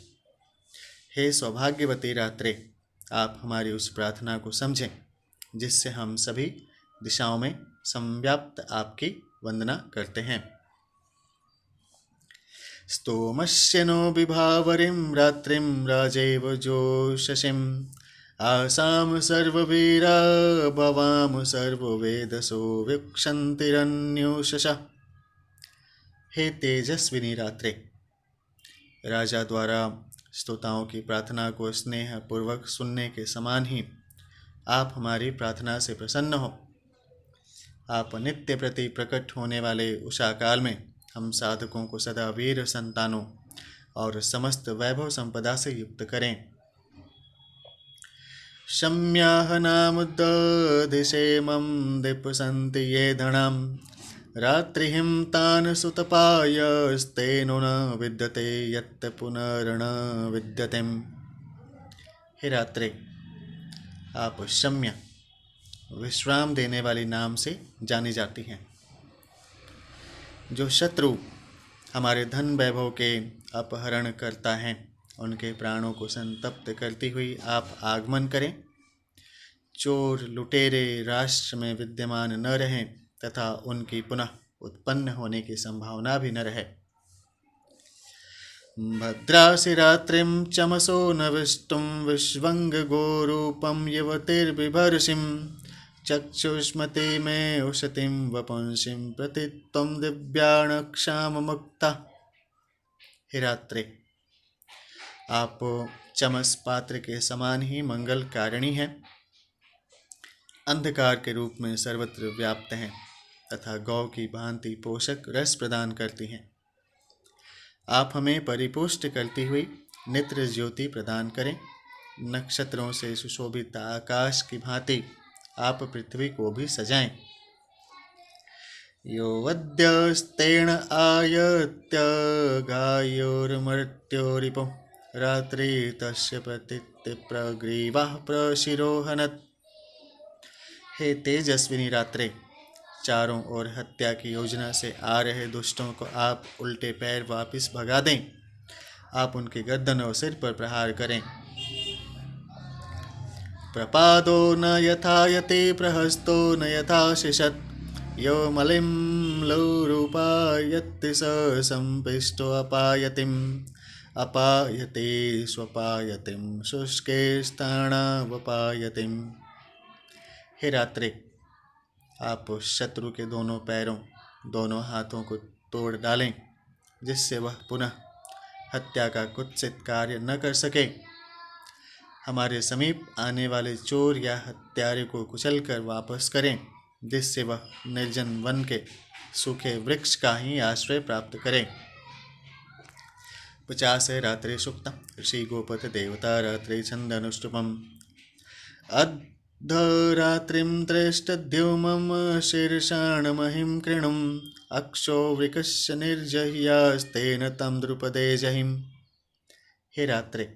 हे सौभाग्यवती रात्रि, आप हमारी उस प्रार्थना को समझें जिससे हम सभी दिशाओं में संव्याप्त आपकी वंदना करते हैं। स्तोमस्य नो विभावरीं रात्रिं राजेव जोषसिम् आसाम सर्ववीरा भवाम सर्ववेदसो वीक्षन्तिरन्योषसा। हे तेजस्विनी रात्रि, राजा द्वारा स्तोताओं की प्रार्थना को स्नेह पूर्वक सुनने के समान ही आप हमारी प्रार्थना से प्रसन्न हो। आप नित्य प्रति प्रकट होने वाले उषा काल में हम साधकों को सदा वीर संतानों और समस्त वैभव संपदा से युक्त करें। शम्याह नामुदधिषेमं दिपसन्ति ये धनां रात्रिहिं तान् सुतपायस्तेनो न विद्यते यत् पुनर्न विद्यतेम्। हे रात्रि, आप शम्य, विश्राम देने वाली नाम से जानी जाती हैं। जो शत्रु हमारे धन वैभव के अपहरण करता है, उनके प्राणों को संतप्त करती हुई आप आगमन करें। चोर लुटेरे राष्ट्र में विद्यमान न रहें तथा उनकी पुनः उत्पन्न होने की संभावना भी न रहे। भद्रासि रात्रिं चमसो नविष्टुं विश्वङ्गोरूपं युवतिर्बिभर्षिं चक्षुष्मते मे उशतीं वपुंसीं प्रति त्वं दिव्याणक्षाममुक्ता। हे रात्रि, आप चमस पात्र के समान ही मंगलकारिणी हैं, अंधकार के रूप में सर्वत्र व्याप्त हैं तथा गौ की भांति पोषक रस प्रदान करती हैं। आप हमें परिपुष्ट करती हुई नित्र ज्योति प्रदान करें। नक्षत्रों से सुशोभित आकाश की भांति आप पृथ्वी को भी सजाएं। यो वद्यस्तेन आयत्य गायोर्मर्त्योरिपो रात्रि तस्य प्रतित्य प्रग्रीवाः प्रशिरोहनत्। हे तेजस्विनी रात्रे, चारों ओर हत्या की योजना से आ रहे दुष्टों को आप उल्टे पैर वापस भगा दें। आप उनके गर्दन और सिर पर प्रहार करें। प्रपादो न यथायते प्रहस्तो न यथा शिशत् यो मलिं लौरूपायत्ति स संपिष्टो अपायतिम् अपायते स्वपायतिं शुष्के स्थाणावपायतिम्। हे रात्रि, आप शत्रु के दोनों पैरों दोनों हाथों को तोड़ डालें, जिससे वह पुनः हत्या का कुत्सित कार्य न कर सके। हमारे समीप आने वाले चोर या हत्यारे को कुचलकर वापस करें, जिससे वह निर्जन वन के सूखे वृक्ष का ही आश्रय प्राप्त करें। 50 है रात्रि सुक्तम। ऋषि गोपति देवता रात्रि छंद अनुष्टुपम। अर्धरात्रिं त्रेष्टद्युमं शीर्षाणमहिं कृणुम् अक्षो वृकस्य निर्जह्यास्तेन तं द्रुपदे जहिम्। हे रात्रि,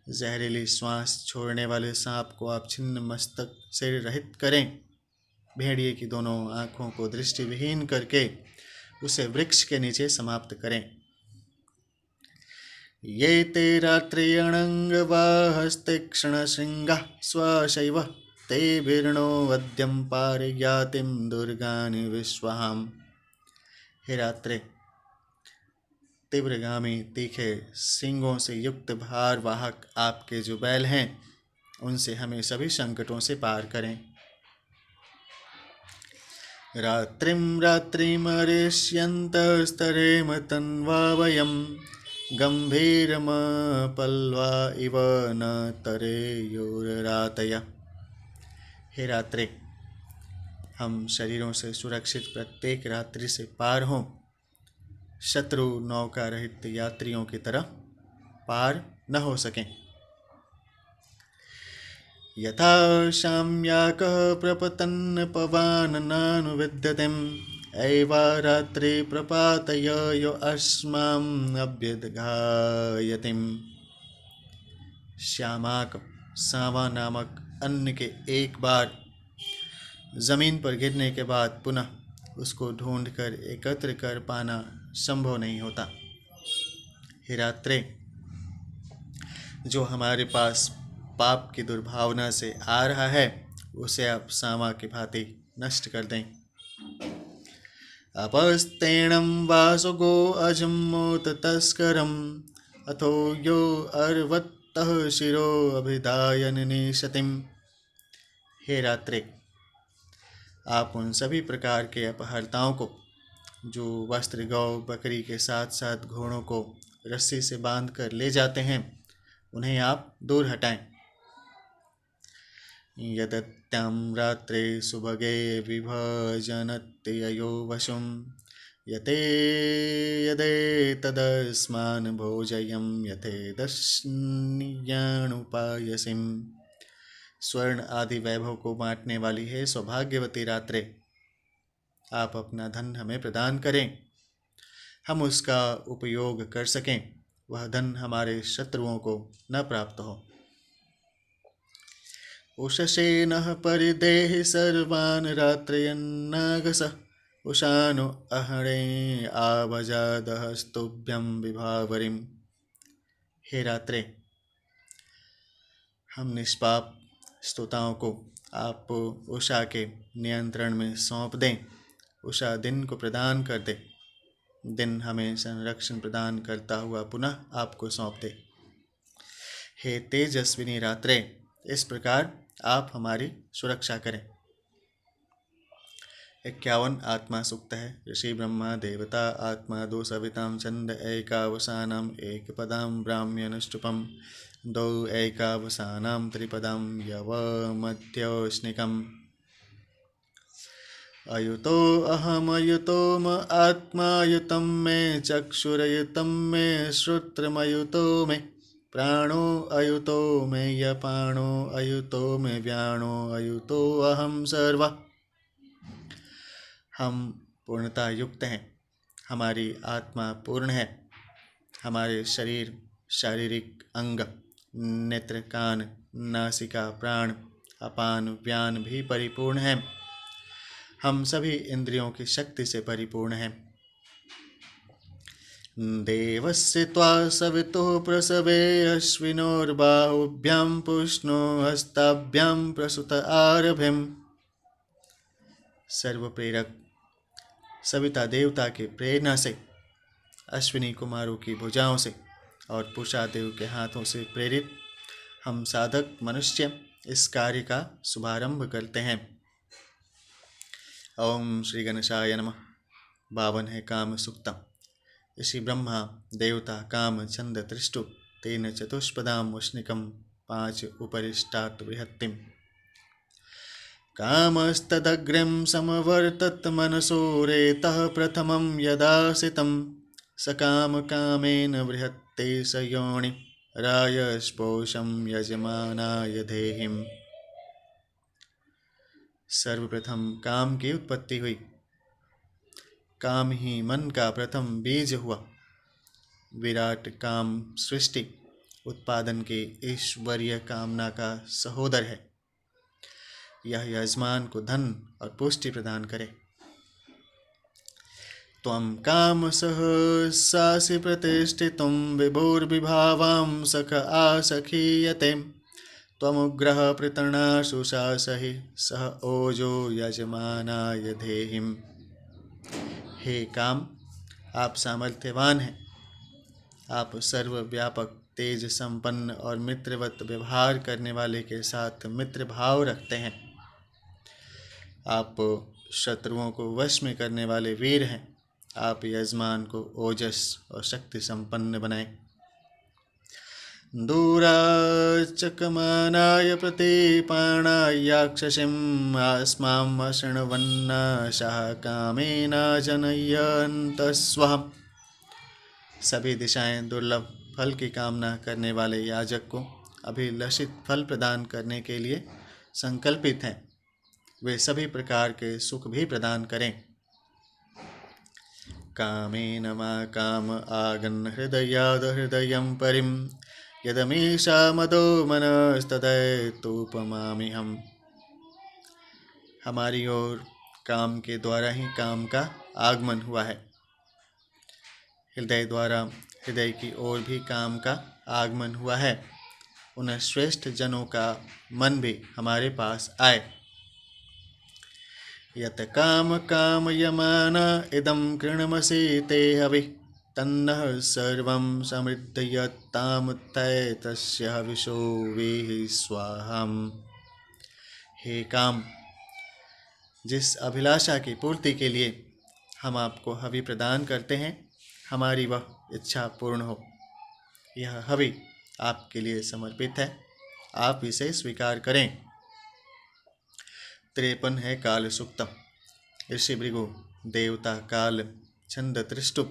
जहरीली श्वास छोड़ने वाले सांप को आप छिन्न मस्तक से रहित करें। भेड़िए की दोनों आँखों को दृष्टिविहीन करके उसे वृक्ष के नीचे समाप्त करें। ये ते रात्र्यणङ्गवाहस्तीक्ष्णशृङ्गाः स्वशैव ते भीर्णो वद्यं पारियातिं दुर्गानि विश्वाहाम्। हे रात्रे, तीव्रगामी तीखे सींगों से युक्त भार वाहक आपके जो बैल हैं, उनसे हमें सभी संकटों से पार करें। रात्रिं रात्रिमरिष्यन्तस्तरेम तन्वा वयं गम्भीरमपल्वा इव न तरेयोररातय। हे रात्रि, हम शरीरों से सुरक्षित प्रत्येक रात्रि से पार हों, शत्रु नौका रहित यात्रियों की तरह पार न हो सकें। यथा शाम्याकः प्रपतन् पवाननानुविद्यतेम् एवा रात्रि प्रपातय यो अस्माम् अभ्यदघायतिम्। श्यामाक सांवा नामक अन्न के एक बार जमीन पर गिरने के बाद पुनः उसको ढूंढकर एकत्र कर पाना संभव नहीं होता। हे रात्रे, जो हमारे पास पाप की दुर्भावना से आ रहा है, उसे आप सांवा की भांति नष्ट कर दें। अपस्तेणं वासुगो अजम्मोत तस्करम् अथो यो अर्वत्तः शिरो अभिधाय निशतिम्। हे रात्रे, आप उन सभी प्रकार के अपहर्ताओं को जो वस्त्र गौ बकरी के साथ साथ घोड़ों को रस्सी से बांध कर ले जाते हैं, उन्हें आप दूर हटाएं। यदत्यां रात्रे सुभगे विभजनत्ययो वशुं यते यदे तदस्मान् भोजयं यथेदस्नियाणुपायसिम्। स्वर्ण आदि वैभव को बांटने वाली है सौभाग्यवती रात्रे, आप अपना धन हमें प्रदान करें, हम उसका उपयोग कर सकें, वह धन हमारे शत्रुओं को न प्राप्त हो। उषसे नः परिदेहि सर्वान् रात्रयन्नागसः उषानो अहणे आभजादहस्तुभ्यं विभावरिम्। हे रात्रे, हम निष्पाप स्तोताओं को आप उषा के नियंत्रण में सौंप दें। उषा दिन को प्रदान कर दे। दिन हमें संरक्षण प्रदान करता हुआ पुनः आपको सौंप दे। हे तेजस्विनी रात्रे, इस प्रकार आप हमारी सुरक्षा करें। 51 आत्मा सूक्त है। ऋषि ब्रह्मा देवता आत्मा दो सविताम छंद एकावसानम एक पदाम ब्राह्म्यनुष्टुपम दो एकावसानम त्रिपदम यवमध्यस्निकम अयुतो अहमयुतो म आत्मायुतं मे चक्षुरयुतं मे श्रोत्रमयुतो मे प्राणो अयुतो मे यपाणो अयुतो मे व्याणो अयुतो अहम सर्व। हम पूर्णता युक्त हैं, हमारी आत्मा पूर्ण है, हमारे शरीर, शारीरिक अंग, नेत्र, कान, नासिका, प्राण, अपान, व्यान भी परिपूर्ण हैं। हम सभी इंद्रियों की शक्ति से परिपूर्ण हैं। देवस्य त्वा सवितुः प्रसवे अश्विनोर्बाहुभ्यां पुष्णो हस्ताभ्यां प्रसुत आरभेम। सर्व प्रेरक सविता देवता के प्रेरणा से अश्विनी कुमारों की भुजाओं से और पूषा देव के हाथों से प्रेरित हम साधक मनुष्य इस कार्य का शुभारंभ करते हैं। ओम श्री गणेशाय नमः। 52 है काम सुक्तम। ऋषि ब्रह्मा देवता काम छंद त्रिष्टु तेन चतुष्पदाम उष्णिकम 5 उपरिष्टात् बृहत्तिम कामस्तदग्र्यं समवर्तत मनसो रेतः प्रथमं यदासितं सकाम कामेन बृहत्ते स योनि रायस्पोषं यजमानाय देहिम्। सर्वप्रथम काम की उत्पत्ति हुई, काम ही मन का प्रथम बीज हुआ। विराट काम सृष्टि उत्पादन के ईश्वरीय कामना का सहोदर है। यह यजमान को धन और पुष्टि प्रदान करे। त्वं काम सहसासि प्रतिष्ठितुं विभुर्विभावां सख आसखीयते त्वमुग्रः पृतनाशु शासहि सह ओजो यजमानाय देहिम्। हे काम, आप सामर्थ्यवान हैं, आप सर्वव्यापक तेज संपन्न और मित्रवत व्यवहार करने वाले के साथ मित्र भाव रखते हैं। आप शत्रुओं को वश में करने वाले वीर हैं। आप यजमान को ओजस और शक्ति संपन्न बनाएं। दूराचकमानाय प्रतिपाणायाक्षसिम् अस्मां शृण्वन्नाशः कामेन जनयन्तस्वः। सभी दिशाएं दुर्लभ फल की कामना करने वाले याजक को अभिलषित फल प्रदान करने के लिए संकल्पित हैं। वे सभी प्रकार के सुख भी प्रदान करें। कामेन मा काम आगन् हृदयाद हृदयं परिं यदमीशा मदो मनस्तदैतुपमामि हम। हमारी ओर काम के द्वारा ही काम का आगमन हुआ है। हृदय द्वारा हृदय की ओर भी काम का आगमन हुआ है। उन श्रेष्ठ जनों का मन भी हमारे पास आए। यत काम कामयमाना इदं कृणमसि ते हवि तन्नः सर्वं समृद्धयताम तस्य हविषो वेहि स्वाहम्। हे काम, जिस अभिलाषा की पूर्ति के लिए हम आपको हवि प्रदान करते हैं, हमारी वह इच्छा पूर्ण हो। यह हवि आपके लिए समर्पित है, आप इसे स्वीकार करें। 53 है काल सुक्तम। ऋषि भृगु देवता काल छंद त्रिष्टु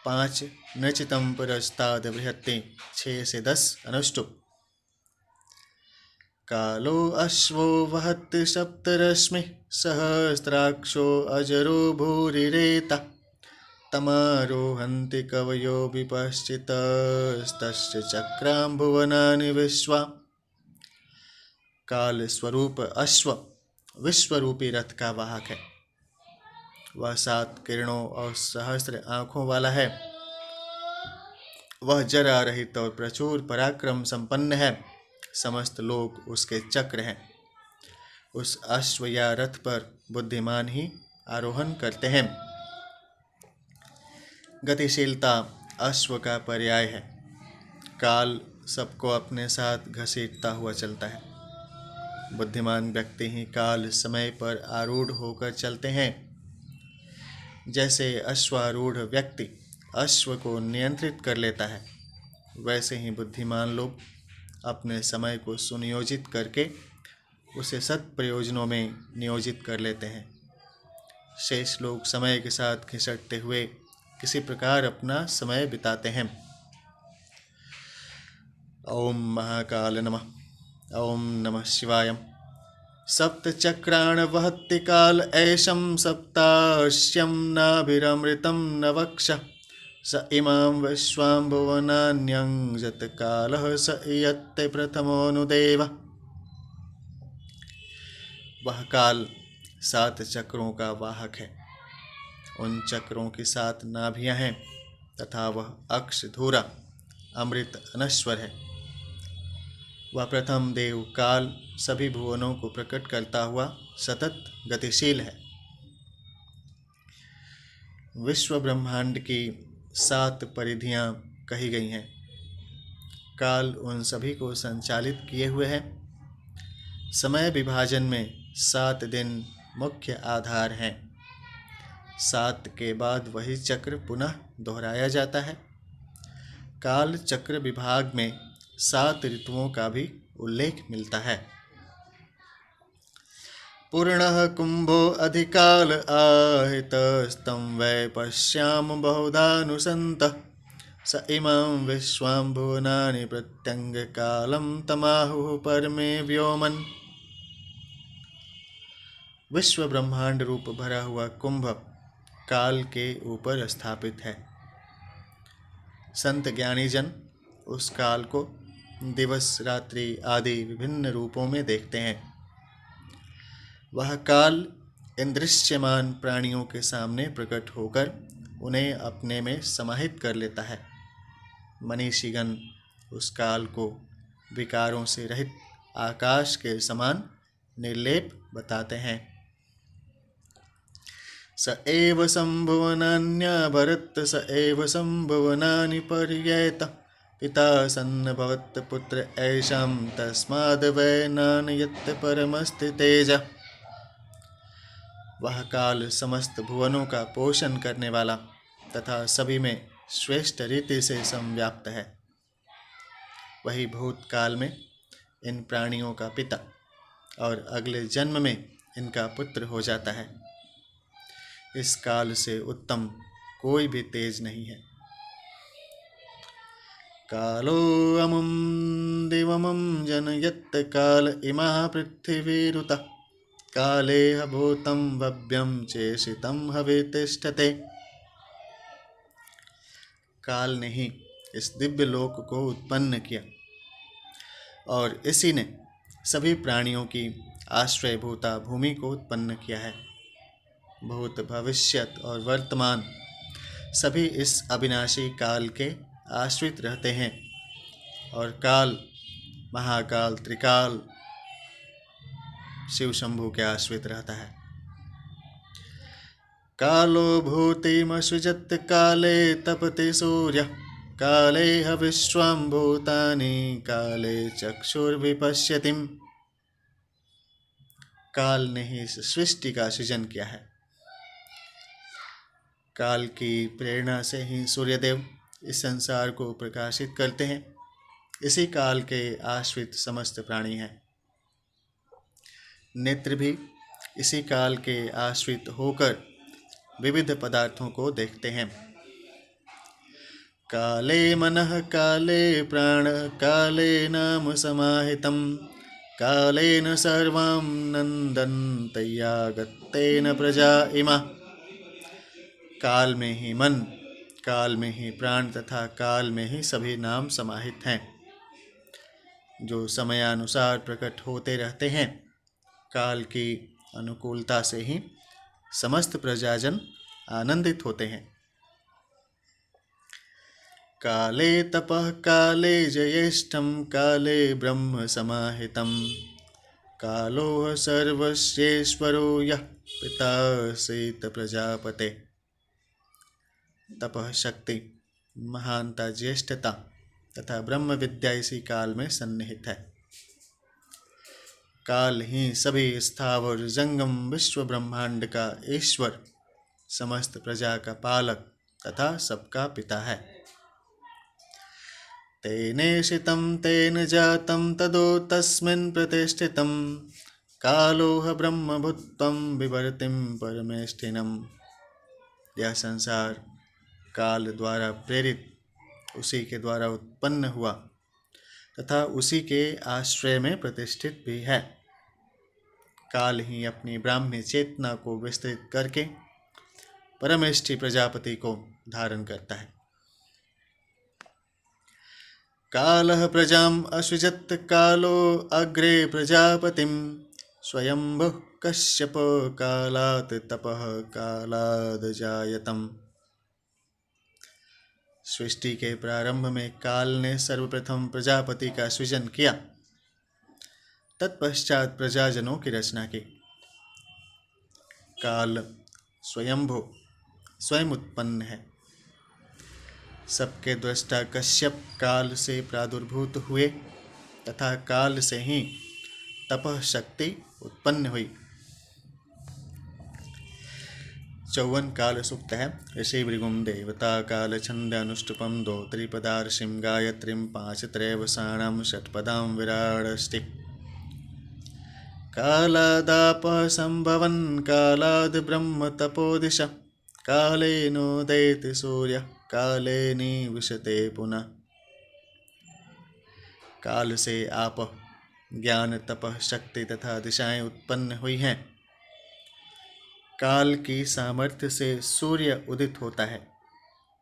5 नचितम पुरस्ताद बृहत्ते 6 से 10 अनुष्टुप। कालो अश्वो वहति सप्तरश्मि सहस्राक्षो अजरो भूरिरेता तमारोहन्ति कवयो विपश्चितस्तस्य चक्रां भुवनानि विश्वा। काल स्वरूप अश्व विश्वरूपी रथ का वाहक है। वह 7 किरणों और सहस्र आँखों वाला है। वह जरा रहित और प्रचुर पराक्रम संपन्न है। समस्त लोग उसके चक्र हैं। उस अश्व या रथ पर बुद्धिमान ही आरोहण करते हैं। गतिशीलता अश्व का पर्याय है। काल सबको अपने साथ घसीटता हुआ चलता है। बुद्धिमान व्यक्ति ही काल समय पर आरूढ़ होकर चलते हैं। जैसे अश्वारूढ़ व्यक्ति अश्व को नियंत्रित कर लेता है, वैसे ही बुद्धिमान लोग अपने समय को सुनियोजित करके उसे सत्प्रयोजनों में नियोजित कर लेते हैं। शेष लोग समय के साथ घिसटते हुए किसी प्रकार अपना समय बिताते हैं। ओम महाकाल नमः। ओम नमः शिवाय। सप्तचक्राण वहति काल ऐशं सप्ताश्यं नाभिरमृतं न वक्ष स इमां विश्वाम्भुवनान्यंजत कालः स इयत्ते प्रथमोऽनुदेव। वह काल 7 चक्रों का वाहक है। उन चक्रों की 7 नाभियां हैं तथा वह अक्ष धूरा अमृत अनश्वर है। वह प्रथम देव काल सभी भुवनों को प्रकट करता हुआ सतत गतिशील है। विश्व ब्रह्मांड की 7 परिधियां कही गई हैं। काल उन सभी को संचालित किए हुए है। समय विभाजन में 7 दिन मुख्य आधार हैं। 7 के बाद वही चक्र पुनः दोहराया जाता है। काल चक्र विभाग में 7 ऋतुओं का भी उल्लेख मिलता है। पूर्णः कुंभो अधिकाल आहितस्तं वै पश्याम बहुधानुसन्तः स इमां विश्वां भुवनानि प्रत्यंग कालं तमाहुः परमे व्योमन्। विश्व ब्रह्मांड रूप भरा हुआ कुंभ काल के ऊपर स्थापित है। संत ज्ञानी जन उस काल को दिवस रात्रि आदि विभिन्न रूपों में देखते हैं। वह काल इन दृश्यमान प्राणियों के सामने प्रकट होकर उन्हें अपने में समाहित कर लेता है। मनीषीगण उस काल को विकारों से रहित आकाश के समान निर्लेप बताते हैं। स एव संभुवनान्यभरत् स एव संभुवनानि पर्येत पिता सन्नभवत् पुत्र ऐषां तस्माद् वै नानयत् परमस्ति तेज। वह काल समस्त भुवनों का पोषण करने वाला तथा सभी में श्रेष्ठ रीति से संव्याप्त है। वही भूतकाल में इन प्राणियों का पिता और अगले जन्म में इनका पुत्र हो जाता है। इस काल से उत्तम कोई भी तेज नहीं है। कालो अमुं दिवमं जनयत् काल इमा पृथिवीरुत कालेह भूतं भव्यं चेषितं हवे तिष्ठते। काल ने ही इस दिव्य लोक को उत्पन्न किया और इसी ने सभी प्राणियों की आश्रयभूता भूमि को उत्पन्न किया है। भूत भविष्यत और वर्तमान सभी इस अविनाशी काल के आश्रित रहते हैं और काल महाकाल त्रिकाल शिव शंभु के आश्रित रहता है। कालो भूतिमसृजत् काले तपति सूर्य काले विश्वां भूतानि काले चक्षुर्विपश्यतिम्। काल ने ही इस सृष्टि का सृजन किया है। काल की प्रेरणा से ही सूर्यदेव इस संसार को प्रकाशित करते हैं। इसी काल के आश्रित समस्त प्राणी हैं। नेत्र भी इसी काल के आश्रित होकर विविध पदार्थों को देखते हैं। काले मनः काले प्राण काले नाम समाहितं कालेन सर्वां नन्दन्तय्यागत्तेन प्रजा इमा। काल में ही मन, काल में ही प्राण तथा काल में ही सभी नाम समाहित हैं, जो समयानुसार प्रकट होते रहते हैं। काल की अनुकूलता से ही समस्त प्रजाजन आनंदित होते हैं। काले तपः काले ज्येष्ठं काले ब्रह्म समाहितं कालो सर्वस्येश्वरो यः पिता सेत प्रजापते। तपः शक्ति, महानता, ज्येष्ठता तथा ब्रह्म विद्या इसी काल में सन्निहित है। काल ही सभी स्थावर जंगम विश्व ब्रह्मांड का ईश्वर, समस्त प्रजा का पालक तथा सबका पिता है। तेनेशितं तेन जातं तदो तस्मिन् प्रतिष्ठितं, कालोह ब्रह्मभूत्वं विवर्तिं परमेष्ठिनम्। यह संसार काल द्वारा प्रेरित उसी के द्वारा उत्पन्न हुआ तथा उसी के आश्रय में प्रतिष्ठित भी है। काल ही अपनी ब्राह्मी चेतना को विस्तृत करके परमेष्ठि प्रजापति को धारण करता है। कालः प्रजाम् असृजत् कालो अग्रे प्रजापतिम्, स्वयंभुः कश्यप कालात् तपः कालाद् जायतम्। सृष्टि के प्रारंभ में काल ने सर्वप्रथम प्रजापति का सृजन किया, तत्पश्चात प्रजाजनों की रचना की। काल स्वयंभू, स्वयं उत्पन्न है। सबके दृष्टा कश्यप काल से प्रादुर्भूत हुए तथा काल से ही तपः शक्ति उत्पन्न हुई। 54 काल सूक्त है। ऋषि भृगुम देवता काल छंद अनुष्टुपम दो त्रिपदार्षिम गायत्रीम पांच त्रैवसाणाम षट्पदां विराडष्टि। कालादाप संभवन कालाद ब्रह्म तपोदिश, कालेनोदैति सूर्य काले निविशते पुनः। काल से आप, ज्ञान, तपः, शक्ति तथा दिशाएं उत्पन्न हुई हैं। काल की सामर्थ्य से सूर्य उदित होता है,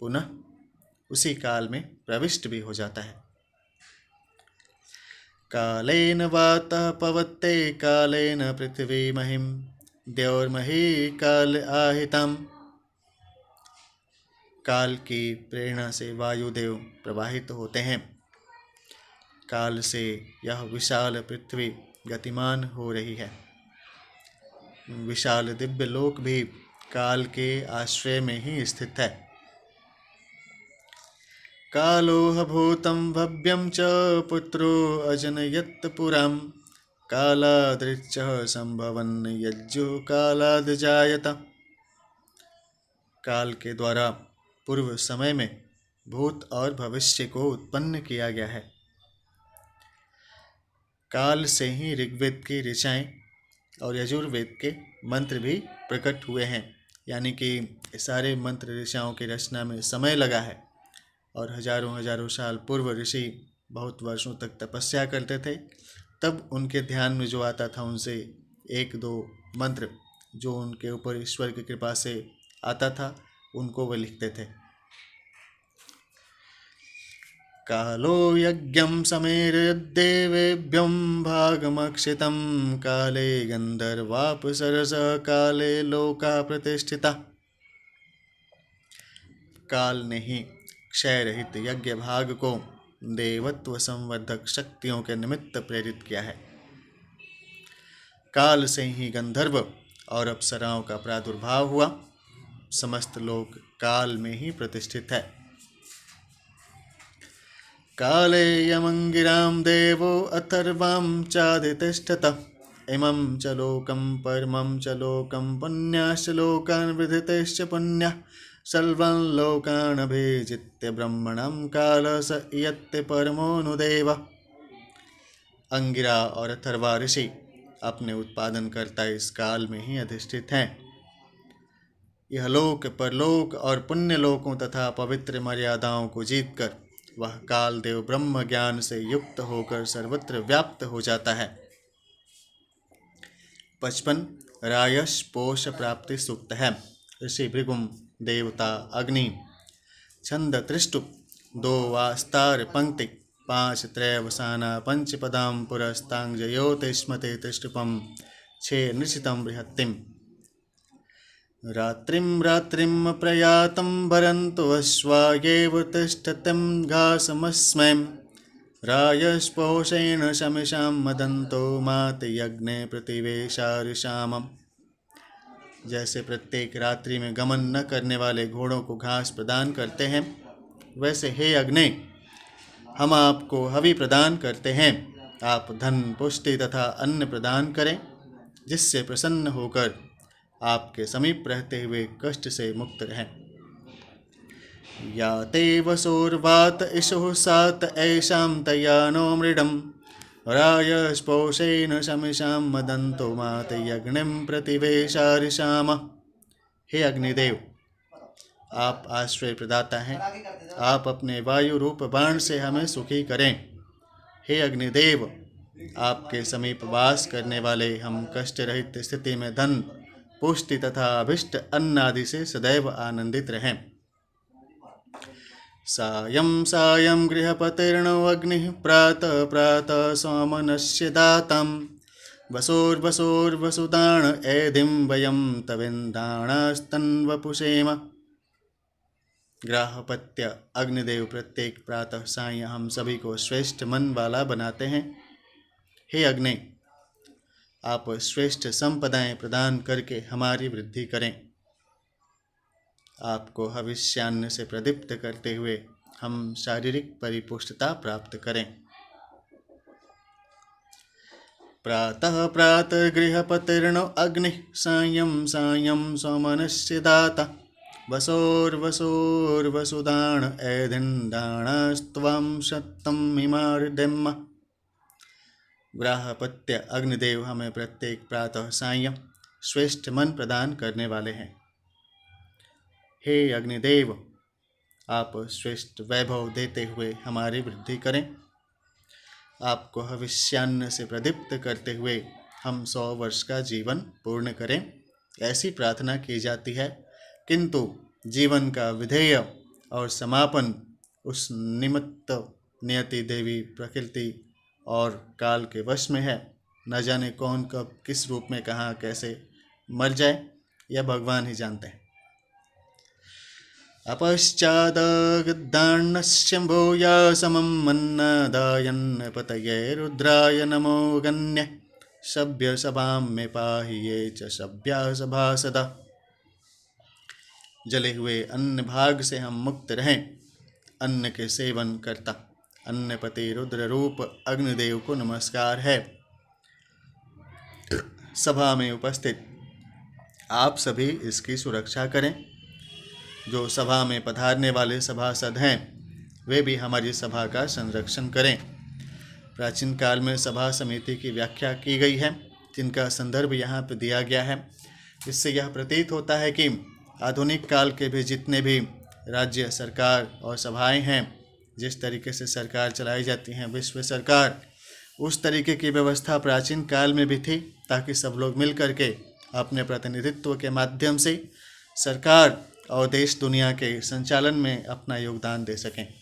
पुनः उसी काल में प्रविष्ट भी हो जाता है। कालेन वातः पवत्ते कालेन पृथ्वी महिम, द्यौर्मही काल आहितम्। काल की प्रेरणा से वायुदेव प्रवाहित होते हैं। काल से यह विशाल पृथ्वी गतिमान हो रही है। विशाल दिव्य लोक भी काल के आश्रय में ही स्थित है। कालोह भूतं भव्यं च पुत्रो अजनयत् पुरां, कालादृच्च संभवन् यज्जो कालाद् जायत। काल के द्वारा पूर्व समय में भूत और भविष्य को उत्पन्न किया गया है। काल से ही ऋग्वेद की ऋचाएं और यजुर्वेद के मंत्र भी प्रकट हुए हैं। यानी कि सारे मंत्र ऋचाओं की रचना में समय लगा है और हजारों हजारों साल पूर्व ऋषि बहुत वर्षों तक तपस्या करते थे। तब उनके ध्यान में जो आता था उनसे एक दो मंत्र जो उनके ऊपर ईश्वर की कृपा से आता था उनको वे लिखते थे। कालो यज्ञं समेरयद्देवेभ्यं भागमक्षितं, काले गंधर्वाप्सरसः काले लोका प्रतिष्ठिता। काल ने ही क्षय रहित यज्ञ भाग को देवत्व संवर्धक शक्तियों के निमित्त प्रेरित किया है। काल से ही गंधर्व और अप्सराओं का प्रादुर्भाव हुआ। समस्त लोक काल में ही प्रतिष्ठित है। काले यमंगिरां देवो अथर्वां चाधितिष्ठत, इमं च लोकं परमं च लोकं पुण्याश्च लोकान् विदितेश्च पुण्यः, सर्वान् लोकान् अभिजित्य ब्रह्मणं कालः स इयत्ते परमोऽनुदेव। अंगिरा और अथर्वा ऋषि अपने उत्पादन करता इस काल में ही अधिष्ठित हैं। यह लोक, परलोक और पुण्य लोकों तथा पवित्र मर्यादाओं को जीतकर वह काल देव ब्रह्म ज्ञान से युक्त होकर सर्वत्र व्याप्त हो जाता है। 55 रायश पोष प्राप्ति सूक्त है। ऋषि भृगुम देवता अग्नि, छंद त्रिष्टु, 2 वास्तार पंक्ति, 5 त्रैवसाना, पंचपदां पुरस्तांजयोतिष्मते त्रिष्टुपम, 6 निशितं बृहत्तिम। रात्रिं रात्रिं प्रयातं भरन्तु अश्वायेव तिष्ठतिं घासमस्मै, रायस्पोषेण शमिषां मदन्तो मातयज्ञे प्रतिवेशारिषामम्। जैसे प्रत्येक रात्रि में गमन न करने वाले घोड़ों को घास प्रदान करते हैं, वैसे हे अग्नि, हम आपको हवि प्रदान करते हैं। आप धन, पुष्टि तथा अन्न प्रदान करें, जिससे प्रसन्न होकर आपके समीप रहते हुए कष्ट से मुक्त रहें। या ते वसोर्वात इषुः सात ऐषां तया नो मृडम् रायस्पोषेण शमिषां मदन्तो मात यज्ञं प्रतिवेशारिषाम। हे अग्निदेव, आप आश्रय प्रदाता हैं, आप अपने वायु रूप बाण से हमें सुखी करें। हे अग्निदेव, आपके समीप वास करने वाले हम कष्ट रहित स्थिति में धन, पुष्टि तथा अभिष्ट अन्न आदि से सदैव आनंदित रहें। सायं सायं गृहपतिर्नो अग्निः प्रातः प्रातः सोमनस्य दातं वसोर्वसोर्वसुदान एधिं वयं तविन्दाणास्तन्वपुषेम। ग्राहपत्य अग्निदेव प्रत्येक प्रातः साय हम सभी को श्रेष्ठ मन वाला बनाते हैं। हे अग्नि, आप श्रेष्ठ संपदाएं प्रदान करके हमारी वृद्धि करें। आपको हविष्यान्न से प्रदीप्त करते हुए हम शारीरिक परिपुष्टता प्राप्त करें। प्रातः प्रातः गृहपतिर्नो अग्निः सायं सायं सोमनस्य दाता वसोर्वसोर्वसुदान एधिन्दाणास्त्वं शतं हिमार्देम्म। ग्राहपत्य अग्निदेव हमें प्रत्येक प्रातः सायं श्रेष्ठ मन प्रदान करने वाले हैं। हे अग्निदेव, आप श्रेष्ठ वैभव देते हुए हमारी वृद्धि करें। आपको हविष्यान्न से प्रदीप्त करते हुए हम 100 वर्ष का जीवन पूर्ण करें, ऐसी प्रार्थना की जाती है। किंतु जीवन का विधेय और समापन उस निमित्त नियति देवी प्रकृति और काल के वश में है। न जाने कौन कब किस रूप में कहाँ कैसे मर जाए, यह भगवान ही जानते हैं। अपश्चादगदान्नशम्भूया समं मन्नदायन् पतये रुद्राय नमो गण्य सभ्य सभां में पाहि ये च सभ्या सभासदा। जले हुए अन्न भाग से हम मुक्त रहें। अन्न के सेवन करता अन्नपति रुद्र रूप अग्निदेव को नमस्कार है। सभा में उपस्थित आप सभी इसकी सुरक्षा करें। जो सभा में पधारने वाले सभासद हैं, वे भी हमारी सभा का संरक्षण करें। प्राचीन काल में सभा समिति की व्याख्या की गई है, जिनका संदर्भ यहाँ पर दिया गया है। इससे यह प्रतीत होता है कि आधुनिक काल के भी जितने भी राज्य सरकार और सभाएं हैं, जिस तरीके से सरकार चलाई जाती हैं, विश्व सरकार, उस तरीके की व्यवस्था प्राचीन काल में भी थी, ताकि सब लोग मिल करके अपने प्रतिनिधित्व के माध्यम से सरकार और देश दुनिया के संचालन में अपना योगदान दे सकें।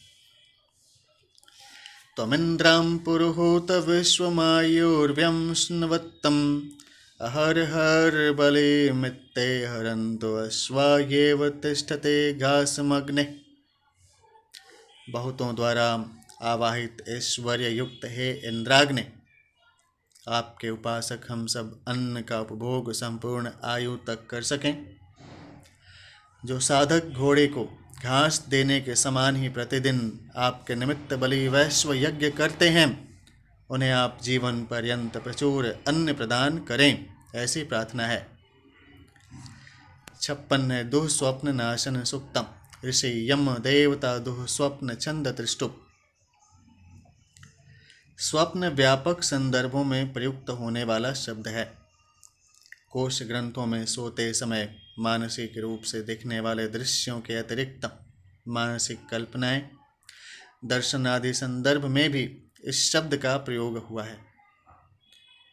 त्वमिन्द्रं पुरुहूत विश्वमायुर्व्यं स्नवत्तम् अहर्हर बले मित्ते हरन्तु अश्वायेव तिष्ठते घासमग्ने। बहुतों द्वारा आवाहित ऐश्वर्य युक्त हे इंद्राग्नि, आपके उपासक हम सब अन्न का उपभोग संपूर्ण आयु तक कर सकें। जो साधक घोड़े को घास देने के समान ही प्रतिदिन आपके निमित्त बलि वैश्व यज्ञ करते हैं, उन्हें आप जीवन पर्यंत प्रचुर अन्न प्रदान करें, ऐसी प्रार्थना है। 56 है दुःस्वप्न नाशन सुक्तम ऋषि यम देवता दुःस्वप्न छंद त्रिष्टुप। स्वप्न व्यापक संदर्भों में प्रयुक्त होने वाला शब्द है। कोश ग्रंथों में सोते समय मानसिक रूप से दिखने वाले दृश्यों के अतिरिक्त मानसिक कल्पनाएं, दर्शन आदि संदर्भ में भी इस शब्द का प्रयोग हुआ है।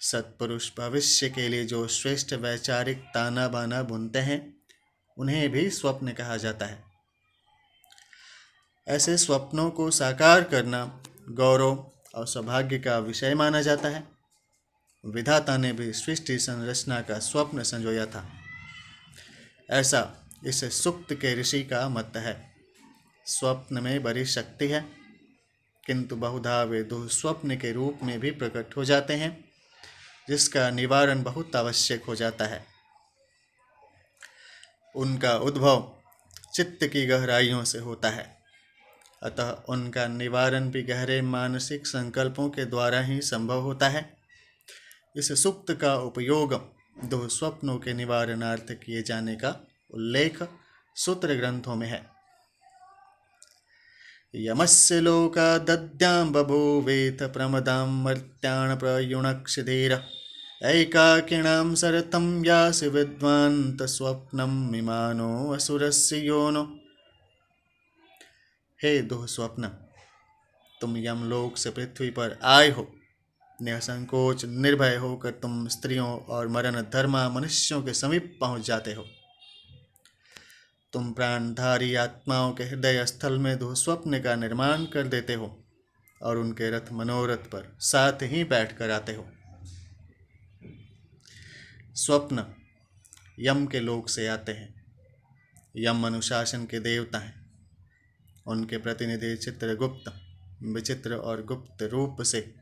सत्पुरुष भविष्य के लिए जो श्रेष्ठ वैचारिक ताना बाना बुनते हैं, उन्हें भी स्वप्न कहा जाता है। ऐसे स्वप्नों को साकार करना गौरव और सौभाग्य का विषय माना जाता है। विधाता ने भी सृष्टि संरचना का स्वप्न संजोया था, ऐसा इस सुक्त के ऋषि का मत है। स्वप्न में बड़ी शक्ति है, किंतु बहुधा वे दुःस्वप्न के रूप में भी प्रकट हो जाते हैं, जिसका निवारण बहुत आवश्यक हो जाता है। उनका उद्भव चित्त की गहराइयों से होता है, अतः उनका निवारण भी गहरे मानसिक संकल्पों के द्वारा ही संभव होता है। इस सुक्त का उपयोग दो स्वप्नों के निवारणार्थ किए जाने का उल्लेख सूत्र ग्रंथों में है। यमस्य लोका दद्यां बभूवेथ प्रमदां मर्त्यान् प्रयुणक्षिधीर ऐकाकिणां सरतं यासि विद्वान् तस्वप्नं मिमानो असुरस्य योनो। हे दो स्वप्न, तुम यमलोक से पृथ्वी पर आए हो। निसंकोच निर्भय होकर तुम स्त्रियों और मरण धर्मा मनुष्यों के समीप पहुंच जाते हो। तुम प्राणधारी आत्माओं के हृदय स्थल में दो स्वप्न का निर्माण कर देते हो और उनके रथ मनोरथ पर साथ ही बैठ कर आते हो। स्वप्न यम के लोक से आते हैं। यम अनुशासन के देवता हैं। उनके प्रतिनिधि चित्रगुप्त विचित्र और गुप्त रूप से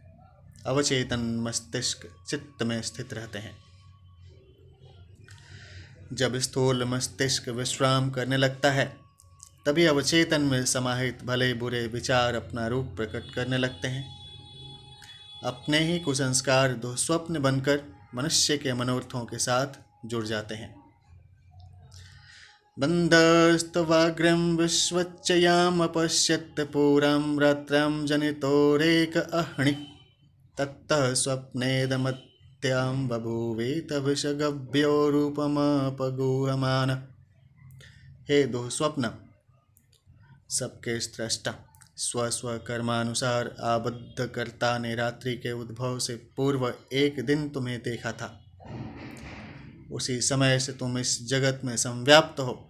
अवचेतन मस्तिष्क चित्त में स्थित रहते हैं। जब स्थूल मस्तिष्क विश्राम करने लगता है, तभी अवचेतन में समाहित भले बुरे विचार अपना रूप प्रकट करने लगते हैं। अपने ही कुसंस्कार दो स्वप्न बनकर मनुष्य के मनोरथों के साथ जुड़ जाते हैं। बन्धस्तवाग्रं विश्वच्चयामपश्यत् पुरं रात्रं जनितोरेक अह्नि तत्तः स्वप्नेदमत्यां बभूवेत विषगभ्यो रूपमपगूहमान। हे दो स्वप्न, सबके स्रष्टा स्व कर्मानुसार आबद्ध कर्ता ने रात्रि के उद्भव से पूर्व एक दिन तुम्हें देखा था। उसी समय से तुम इस जगत में संव्याप्त हो।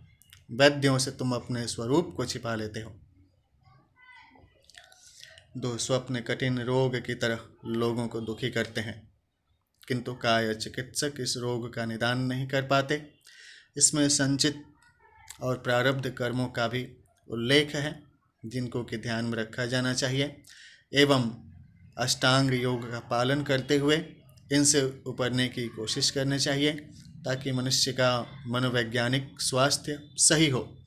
वैद्यों से तुम अपने स्वरूप को छिपा लेते हो। दो स्वप्न कठिन रोग की तरह लोगों को दुखी करते हैं, किंतु काय चिकित्सक इस रोग का निदान नहीं कर पाते। इसमें संचित और प्रारब्ध कर्मों का भी उल्लेख है, जिनको कि ध्यान में रखा जाना चाहिए एवं अष्टांग योग का पालन करते हुए इनसे उबरने की कोशिश करनी चाहिए, ताकि मनुष्य का मनोवैज्ञानिक स्वास्थ्य सही हो।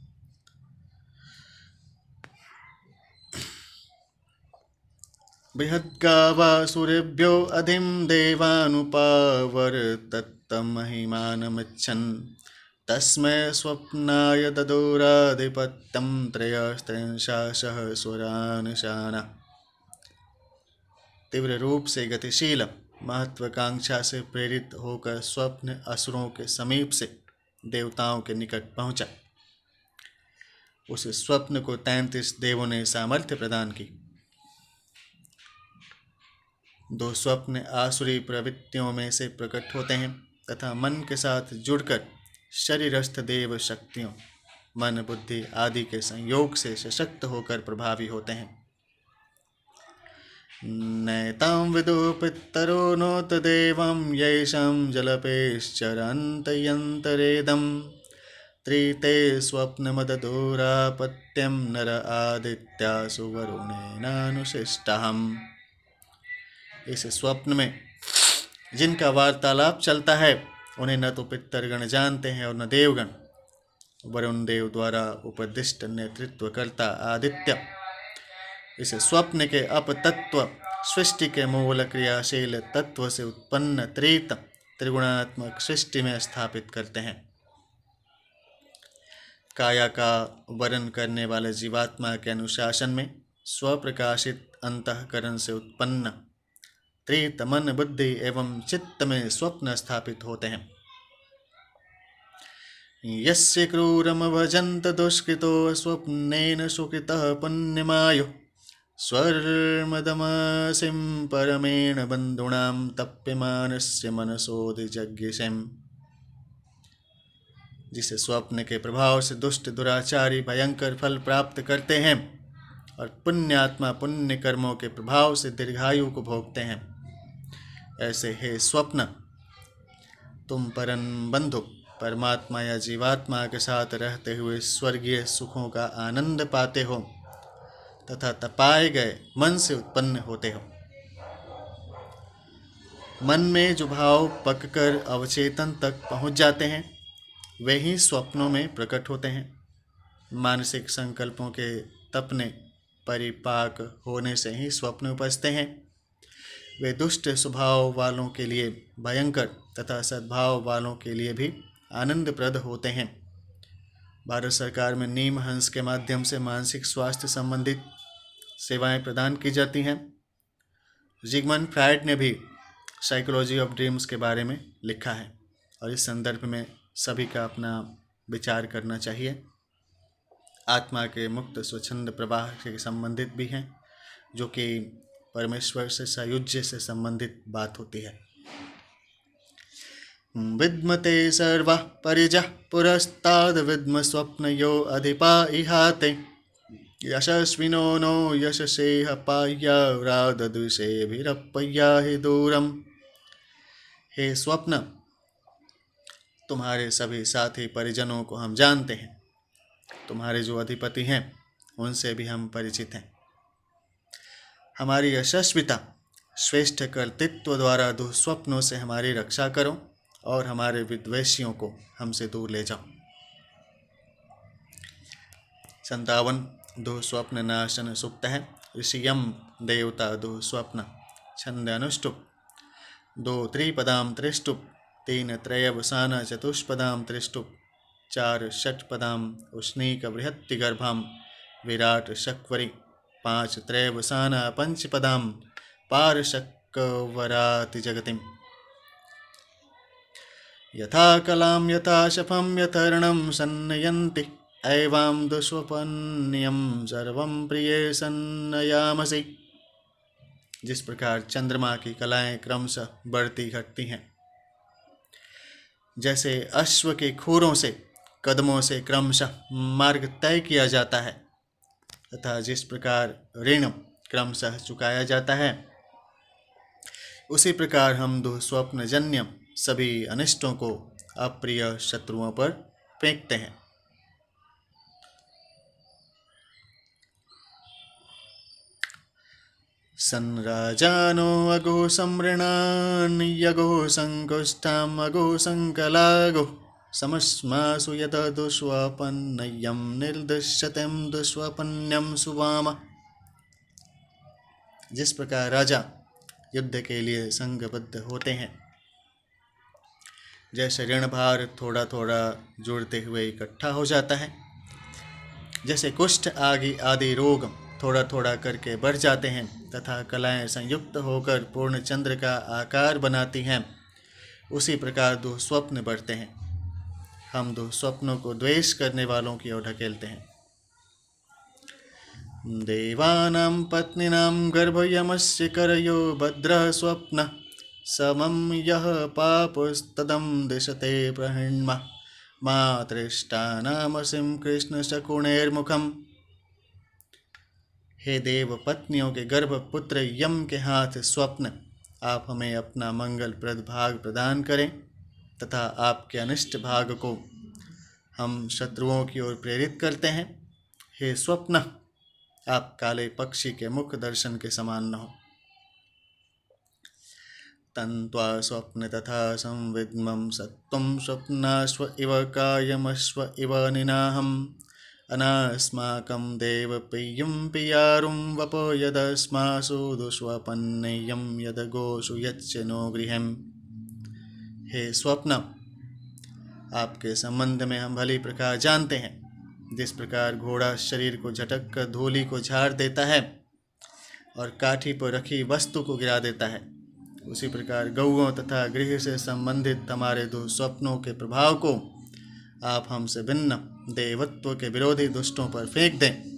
बृहद्गावा सूर्यभ्यो अधिं देवानुपावर्तत्तमहिमानमिच्छन् तस्मै स्वप्नाय ददुराधिपत्यं त्रयस्त्रिंशाशः सुरानिशाना। तीव्र रूप से गतिशील महत्वाकांक्षा से प्रेरित होकर स्वप्न असुरों के समीप से देवताओं के निकट पहुंचा। उस स्वप्न को 33 देवों ने सामर्थ्य प्रदान की। दो स्वप्न आसुरी प्रवृत्तियों में से प्रकट होते हैं तथा मन के साथ जुड़कर शरीरस्थ देव शक्तियों मन बुद्धि आदि के संयोग से सशक्त होकर प्रभावी होते हैं। नैतां विदुः पितरो नोत देवं येषां जलपेश्चरन्तयन्तरेदं त्रिते स्वप्नमददुरापत्यं नर आदित्यासु वरुणेनानुशिष्टहम्। इस स्वप्न में जिनका वार्तालाप चलता है उन्हें न तो पितरगण जानते हैं और न देवगण। वरुण देव द्वारा उपदिष्ट नेतृत्व करता आदित्य इस स्वप्न के अपतत्व सृष्टि के मूल क्रियाशील तत्व से उत्पन्न त्रिगुणात्मक सृष्टि में स्थापित करते हैं। काया का वर्ण करने वाले जीवात्मा के अनुशासन में स्वप्रकाशित अंतःकरण से उत्पन्न त्रित मन बुद्धि एवं चित्त में स्वप्न स्थापित होते हैं। यस्य क्रूरम भजन्त दुष्कृतो स्वप्नेन सुकृतः पुण्यमायुः स्वर्मदमसिं परमेण बन्धूनां तप्यमानस्य मनसोऽधिजज्ञिषम्। जिसे स्वप्न के प्रभाव से दुष्ट दुराचारी भयंकर फल प्राप्त करते हैं और पुण्यात्मा पुण्य कर्मों के प्रभाव से दीर्घायु को भोगते हैं, ऐसे हे स्वप्न तुम परम बंधु परमात्मा या जीवात्मा के साथ रहते हुए स्वर्गीय सुखों का आनंद पाते हो तथा तपाए गए मन से उत्पन्न होते हो। मन में जो भाव पककर अवचेतन तक पहुंच जाते हैं वे ही स्वप्नों में प्रकट होते हैं। मानसिक संकल्पों के तपने परिपाक होने से ही स्वप्न उपजते हैं। वे दुष्ट स्वभाव वालों के लिए भयंकर तथा सद्भाव वालों के लिए भी आनंदप्रद होते हैं। भारत सरकार में नीम हंस के माध्यम से मानसिक स्वास्थ्य संबंधित सेवाएं प्रदान की जाती हैं। जिगमंड फ्रायड ने भी साइकोलॉजी ऑफ ड्रीम्स के बारे में लिखा है और इस संदर्भ में सभी का अपना विचार करना चाहिए। आत्मा के मुक्त स्वच्छंद प्रवाह से संबंधित भी हैं, जो कि परमेश्वर से सायुज्य से संबंधित बात होती है। विद्मते सर्वः परिजः पुरस्ताद् विद्म स्वप्नयो अधिपा इहाते यशस्विनो नो यशसेह पाह्यारादद्विषेभिरप्पय्या हि दूरम। हे स्वप्न, तुम्हारे सभी साथी परिजनों को हम जानते हैं। तुम्हारे जो अधिपति हैं उनसे भी हम परिचित हैं। हमारी यशस्विता श्रेष्ठ कर्तृत्व द्वारा दुःस्वप्नों से हमारी रक्षा करो और हमारे विद्वेषियों को हमसे दूर ले जाओ। 57 दुःस्वप्न नाशन सुप्त है। ऋषियम देवता दुःस्वप्न छंद अनुष्टुप 2 त्रिपदाम त्रिष्टुप 3 त्रयवसान चतुष्पदाम त्रिष्टुप 4 षट्पदाम उष्णीक बृहत्ति गर्भाम विराट शक्वरी 5 त्रयवसान पंचपदाम पारशक्वराति जगतिम। यथा कलाम यथा शफम यथर्णम सन्नयन्ति एवं दुष्वपन्यम सर्वं प्रिये सन्नयामसि। जिस प्रकार चंद्रमा की कलाएं क्रमशः बढ़ती घटती हैं, जैसे अश्व के खुरों से कदमों से क्रमशः मार्ग तय किया जाता है, तथा जिस प्रकार ऋण क्रमशः चुकाया जाता है, उसी प्रकार हम दुःस्वप्न जन्य सभी अनिष्टों को अप्रिय शत्रुओं पर फेंकते हैं। संराजानो अगो सम्रणान् यगो संकुष्ठाम् अगो संकलागो समस्मासु यत दुष्वपन्नयं निर्दिश्यतें दुष्वपन्यं सुवाम। जिस प्रकार राजा युद्ध के लिए संघबद्ध होते हैं, जैसे ऋण भार थोड़ा थोड़ा जुड़ते हुए इकट्ठा हो जाता है, जैसे कुष्ठ आदि रोग थोड़ा थोड़ा करके बढ़ जाते हैं तथा कलाएं संयुक्त होकर पूर्ण चंद्र का आकार बनाती हैं, उसी प्रकार दुःस्वप्न बढ़ते हैं। हम दुःस्वप्नों को द्वेष करने वालों की ओर ढकेलते हैं। देवानां पत्नीनां गर्भयमस्य करयो भद्रः स्वप्नः समं यः पापस्तदं दिशते प्रहिण्मा मातृष्टानामसिं कृष्णशकुणैर्मुखम्। हे देव पत्नियों के गर्भ पुत्र यम के हाथ स्वप्न, आप हमें अपना मंगलप्रद भाग प्रदान करें तथा आपके अनिष्ट भाग को हम शत्रुओं की ओर प्रेरित करते हैं। हे स्वप्न, आप काले पक्षी के मुख दर्शन के समान न हो। तन्त्वा स्वप्न तथा संविद्मं सत्वं स्वप्नाश्व इव कायमश्व इव निनाहम् अनास्माकं देव पियं पियारुं वप यदस्मासु दुष्वपन्नयं यदगोषु यच्च नो गृहम्। हे स्वप्न, आपके संबंध में हम भली प्रकार जानते हैं। जिस प्रकार घोड़ा शरीर को झटक कर धूलि को झाड़ देता है और काठी पर रखी वस्तु को गिरा देता है, उसी प्रकार गौओं तथा गृह से संबंधित हमारे दुःस्वप्नों के प्रभाव को आप हमसे भिन्न देवत्व के विरोधी दुष्टों पर फेंक दें।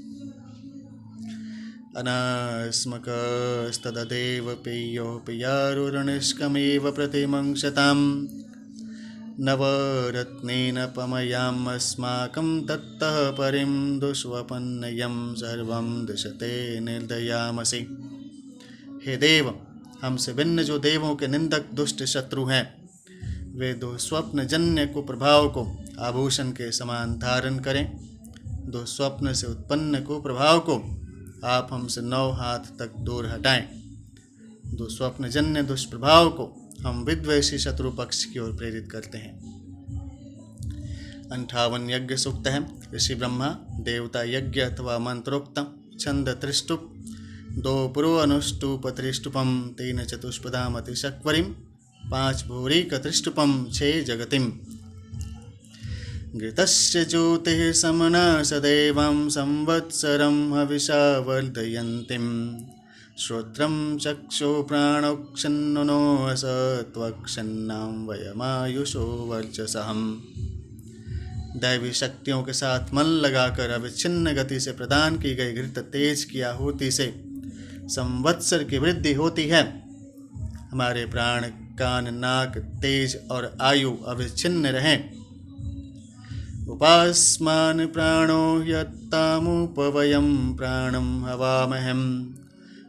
अनास्मकस्तदेव पेयो पियारुर्निष्कमेव प्रतिमंक्षताम् नवरत्नेन पमयाम् अस्माकं तत्तः परिं दुष्वपन्नयं सर्वं दिशते निर्दयामसि। हे देव, हमसे भिन्न जो देवों के निंदक दुष्ट शत्रु हैं, वे दुःस्वप्न जन्य कुप्रभाव को आभूषण के समान धारण करें। दुःस्वप्न से उत्पन्न कुप्रभाव को आप हमसे 9 हाथ तक दूर हटाएं। दुःस्वप्न जन्य दुष्प्रभाव को हम विद्वेषी शत्रु पक्ष की ओर प्रेरित करते हैं। 58 यज्ञ सूक्त है। ऋषि ब्रह्मा देवता यज्ञ अथवा मंत्रोक्तम छंद त्रिष्टुप 2 पुरो अनुष्टुप त्रिष्टुपम 3 चतुष्पदाम अतिशक्वरीम 5 भूरी कत्रिष्टुपम 6 जगतिम। घृतस्य ज्योतिः समना सदैवं संवत्सरं हविषा वर्धयन्तीं श्रोत्रं चक्षु प्राणोक्षन्नो असत्वक्षन्नां वयमायुषो वर्चसहम्। दैवी शक्तियों के साथ मन लगाकर अविच्छिन्न गति से प्रदान की गई घृत तेज की आहुति से संवत्सर की वृद्धि होती है। हमारे प्राण, कान, नाक, तेज और आयु अविच्छिन्न रहें। उपास्मान प्राणो यत्तामुपवयं प्राणं हवामहं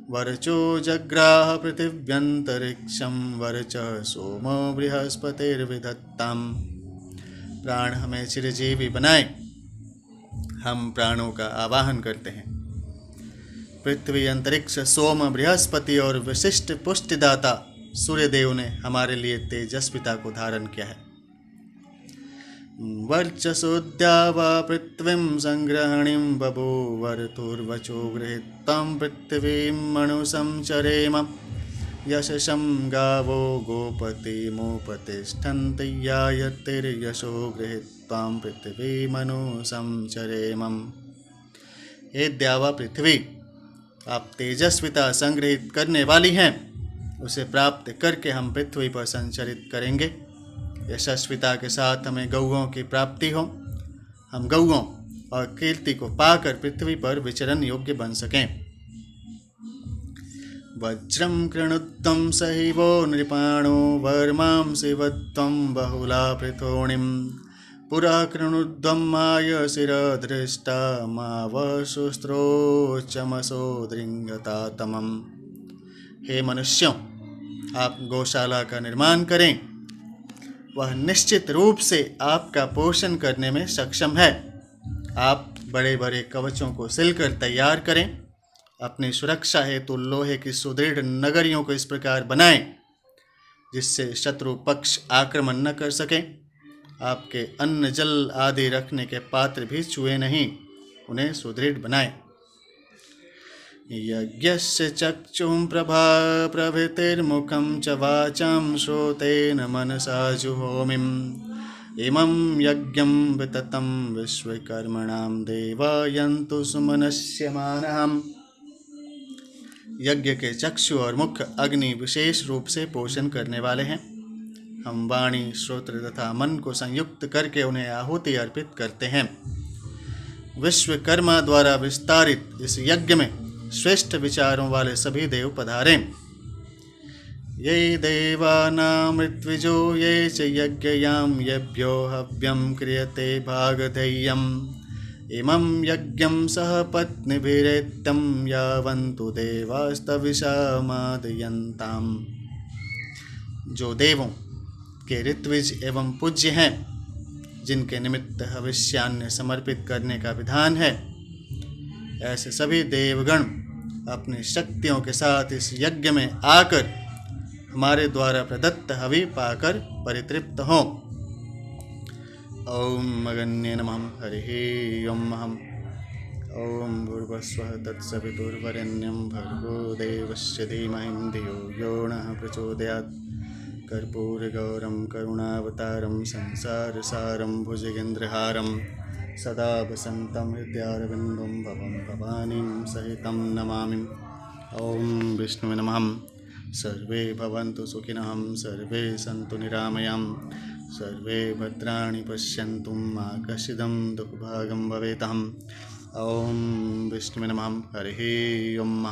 वर्चो जग्राह पृथिव्यंतरिक्षं वर्च सोमो बृहस्पतिर्विधत्ताम्। प्राण हमें चिरजीवी बनाए, हम प्राणों का आवाहन करते हैं। पृथ्वी, अंतरिक्ष, सोम, बृहस्पति और विशिष्ट पुष्टिदाता सूर्यदेव ने हमारे लिए तेजस्विता को धारण किया है। वर्चसोद्या वा पृथ्वीं संग्रहणीं बभूवर्तुर्वचो गृहीत्वां पृथिवीं मनुसंचरेम यशसं गावो गोपतिमुपतिष्ठन्ति यायतिर्यशो गृहीत्वां पृथिवीमनुसंचरेम। हे द्यावा पृथ्वी, आप तेजस्विता संग्रहित करने वाली हैं, उसे प्राप्त करके हम पृथ्वी पर संचरित करेंगे। यशस्विता के साथ हमें गौओं की प्राप्ति हो, हम गौओं और कीर्ति को पाकर पृथ्वी पर विचरण योग्य बन सकें। वज्रं कृणुत्वं सहिवो नृपाणो वर्मां शिवत्वं बहुला पृथोणिं पुरा कृणुद्वं माय शिरधृष्टा मावशुस्त्रोचमसो दृङ्गतातमम्। हे मनुष्यों, आप गौशाला का निर्माण करें, वह निश्चित रूप से आपका पोषण करने में सक्षम है। आप बड़े बड़े कवचों को सिलकर तैयार करें, अपनी सुरक्षा हेतु लोहे की सुदृढ़ नगरियों को इस प्रकार बनाएं जिससे शत्रु पक्ष आक्रमण न कर सकें। आपके अन्न, जल आदि रखने के पात्र भी छुए नहीं, उन्हें सुदृढ़ बनाएं। यज्ञस्य चक्षुं प्रभा प्रभृतिर्मुखं च वाचां श्रोतेन मनसा जुहोमिम् इमं यज्ञं विततं विश्वकर्मणां देवायन्तु सुमनस्यमानः। यज्ञ के चक्षु और मुख अग्नि विशेष रूप से पोषण करने वाले हैं। हम वाणी, श्रोत्र तथा मन को संयुक्त करके उन्हें आहुति अर्पित करते हैं। विश्वकर्मा द्वारा विस्तारित इस यज्ञ में श्रेष्ठ विचारों वाले सभी देव पधारें। ये देवानां ऋत्विजो ये च यज्ञयां येभ्यो हव्यं क्रियते भागधेयम् इमं यज्ञं सह पत्नीभिरेत्यं यावन्तु देवास्तविषामादयन्ताम्। जो देवों के ऋत्विज एवं पूज्य हैं, जिनके निमित्त हविष्यान्न समर्पित करने का विधान है, ऐसे सभी देवगण अपनी शक्तियों के साथ इस यज्ञ में आकर हमारे द्वारा प्रदत्त हवि पाकर परितृप्त हों। ओम अगन्ये नमः। हरि ओम अहम्। ओम भूर्भुवस्सुवः तत्सवितुर्वरेण्यं भर्गो देवस्य धीमहि धियो यो नः प्रचोदयात्। कर्पूरगौरं करुणावतारं संसारसारं भुजगेन्द्रहारं सदा वसन्तं हृदयारविन्दं भवं भवानीं सहितं नमामि। ओम विष्णुवे नमः। सर्वे भवन्तु सुखिनः, सर्वे सन्तु निरामयां, सर्वे भद्राणि पश्यन्तु मा कश्चिदं दुःखभागं भवेत्। ओम विष्णुवे नमः। हरि ओम।